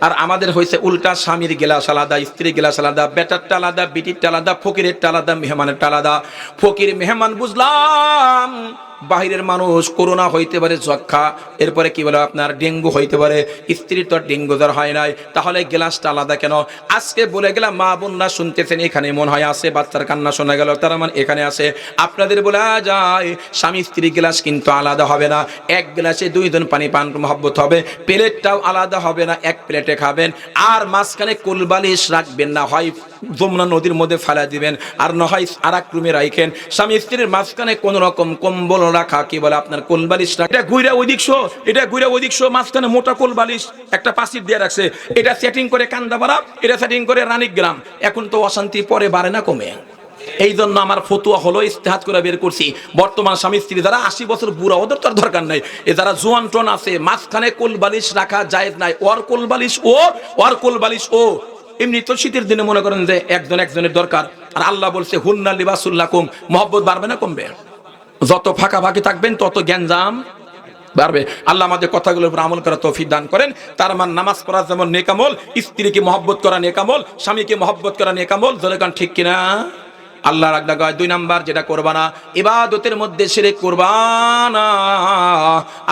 আর আমাদের হয়েছে উল্টা, স্বামীর গেলাস আলাদা, স্ত্রীর গেলাস আলাদা, বেটারটা আলাদা, বিটিরটা আলাদা, ফকিরেরটা আলাদা, মেহমানেরটা আলাদা। ফকির মেহমান বুঝলাম, বাহিরের মানুষ করোনা হইতে পারে, যক্ষা, এরপরে কি বলে আপনার ডেঙ্গু হইতে পারে, স্ত্রীর তো ডেঙ্গু জ্বর হয় নাই, তাহলে গ্লাসটা আলাদা কেন? আজকে বলে গেলাম, মা বোনরা শুনতেছেন, এখানে মনে হয় আছে, বাচ্চার কান্না শোনা গেল, তার মানে এখানে আছে। আপনাদের বলা যায় স্বামী স্ত্রী গ্লাস কিন্তু আলাদা হবে না, এক গ্লাসে 2 জন পানি পান মহব্বত হবে। প্লেটটাও আলাদা হবে না, এক প্লেটে খাবেন। আর মাঝখানে কোলবালিশ রাখবেন না, হয় যমুনা নদীর মধ্যে ফেলা দিবেন, আর না হয় আরেক রুমে রাখেন। স্বামী স্ত্রীর মাঝখানে কোন রকম কম্বল রাখা, কি বলে আপনার কোলবালিশ রাখা, এটা ঘুরে ওইদিকশো, এটা ঘুরে ওইদিকশো, মাঝখানে মোটা কোলবালিশ একটা পাশির দিয়ে রাখছে, এটা সেটিং করে কান্দাপাড়া, এটা সেটিং করে রানীগ্রাম। এখন তো অশান্তি পরে বাড়ে না কমে? এই জন্য আমার ফতুয়া হলো, ইস্তেহাত করে বের করছি, বর্তমান স্বামী স্ত্রী যারা 80 বছর বুড়া, ওদের তো আর দরকার নাই। এ যারা জোয়ান টোন আছে, মাঝখানে কোলবালিশ রাখা জায়েজ নাই। ওর কোলবালিশ ও, ওর কোলবালিশ ও। এমনি তো শীতের দিনে মনে করেন যে একজন একজনের দরকার। আর আল্লাহ বলছে হুন্না লিবাসুল লাকুম, মহব্বত বাড়বে না কমবে? যত ফাঁকাফাঁকি থাকবেন তত জ্ঞানজাম বাড়বে। আল্লাহ আমাদের কথাগুলোর উপর আমল করা তৌফিক দান করেন। তার মান নামাজ পড়া যেমন নেক আমল, স্ত্রীকে মহব্বত করা নেক আমল, স্বামীকে মহব্বত করা নেক আমল। জোরে কান ঠিক কিনা? আল্লাহ রাখা গায় 2 নাম্বার যেটা করবা না, ইবাদতের মধ্যে শিরক করবা না।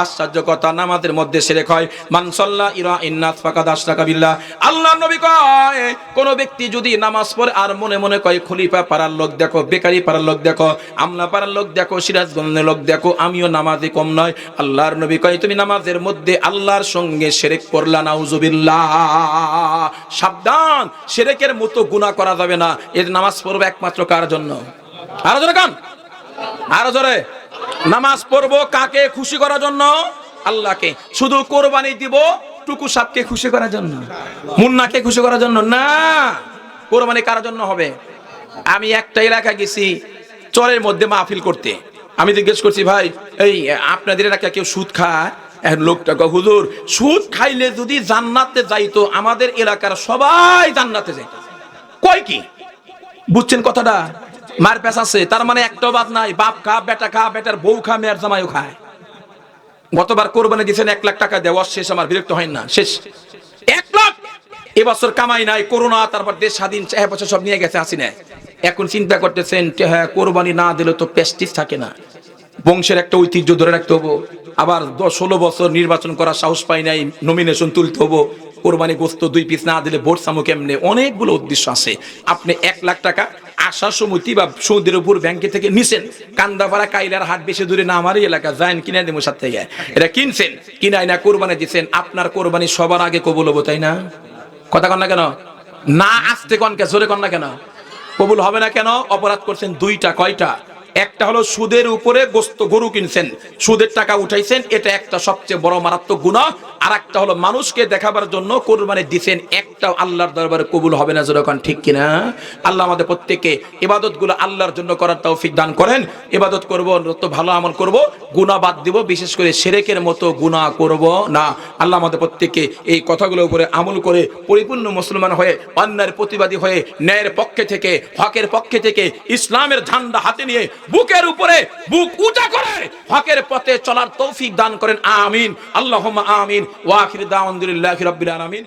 আশ্চর্য কথা, নামাজের মধ্যে শিরক হয়। মান সাল্লা ইরা ইন্নাস ফাকাদ আশরাকা বিল্লাহ। আল্লাহর নবী কয়, কোন ব্যক্তি যদি নামাজ পড়ে আর মনে মনে কয় খলিফা পাড়ার লোক দেখো, বেকারি পাড়ার লোক দেখো, আমলা পাড়ার লোক দেখো, সিরাজগঞ্জের লোক দেখো, আমিও নামাজে কম নয়। আল্লাহর নবী কয়, তুমি নামাজের মধ্যে আল্লাহর সঙ্গে শিরক করলা, নাউজুবিল্লাহ। সাবধান, শিরকের মতো গুনাহ করা যাবে না। এর নামাজ পড়বে একমাত্র কার জন্য? আরো জোরে কান, আরো জোরে। নামাজ পড়বো কাকে খুশি করার জন্য? আল্লাহকে। শুধু কোরবানি দিব টুকু সাপকে খুশি করার জন্য, মুন্নাকে খুশি করার জন্য না, কোরবানি কার জন্য হবে? আমি একটা এলাকায় গেছি চরের মধ্যে মাহফিল করতে, আমি জিজ্ঞেস করছি ভাই এই আপনাদের এলাকায় কেউ সুদ খায়? লোকটা কয় হুজুর সুদ খাইলে যদি জান্নাতে যাইতো আমাদের এলাকার সবাই জান্নাতে যাইত। কয় কি বুঝছেন কথাটা? মার পেশ আছে, তার মানে একটা বাদ নাই, বাপ খা, বেটা খা, বেটার বউ খা, মেয়ের জামাইও খায়। গতবার কোরবানি দিয়েছেন 1 লাখ টাকা দেওয়া শেষ, আমার বিরক্ত হয় না, শেষ 1 লাখ। এবছর কামাই নাই, করোনা, তারপর দেশ স্বাধীন, বছর সব নিয়ে গেছে আসি না। এখন চিন্তা করতেছেন হ্যাঁ কোরবানি না দিলে তো প্রেস্টিজ থাকে না, বংশের একটা ঐতিহ্য ধরে রাখতে হবো, আবার 16 বছর নির্বাচন করার সাহস পাই নাই, নমিনেশন তুলতে হবো, কোরবানি গোস্ত 2 পিস না দিলে ভোট সামু কেমনে, অনেকগুলো উদ্দেশ্য আছে। আপনি 1 লাখ টাকা আশা সমিতি বা সৌদির উপর ব্যাংকে থেকে নিছেন, কান্দাপাড়া কাইলার হাট বেশি দূরে না, আমারই এলাকা, যাইন কিনে দেবো সাথে থেকে, এটা কিনছেন কিনাই না কোরবানি দিচ্ছেন, আপনার কোরবানি সবার আগে কবুল হবো, তাই না? কথা কন না কেন? না আসতে কনকে জোরে কন না কেন? কবুল হবে না কেন? অপরাধ করছেন 2টা। কয়টা? একটা হলো সুদের উপরে গোস্ত গরু কিনছেন, সুদের টাকা উঠাইছেন, এটা একটা সবচেয়ে বড় মারাত্মক গুনাহ। আর একটা হলো মানুষকে দেখাবার জন্য কোরবানি দিবেন, একটা আল্লাহর দরবারে কবুল হবে না, যখন ঠিক কিনা? আল্লাহ আমাদের প্রত্যেককে ইবাদতগুলো আল্লাহর জন্য করার তৌফিক দান করেন। ইবাদত করব তো ভালো আমল করব, গুনাহ বাদ দিব, বিশেষ করে শিরকের মতো গুনাহ করব না। আল্লাহ আমাদের প্রত্যেককে এই কথাগুলোর উপরে আমল করে পরিপূর্ণ মুসলমান হয়ে, অন্যায়ের প্রতিবাদী হয়ে, ন্যায়ের পক্ষে থেকে, হকের পক্ষে থেকে, ইসলামের ঝান্ডা হাতে নিয়ে বুকের উপরে বুক উঁচা করে হকের পথে চলার তৌফিক দান করেন। আমিন, আল্লাহুম্মা আমিন। ওয়া আখিরু দাওয়ানা আলহামদুলিল্লাহি রাব্বিল আলামিন।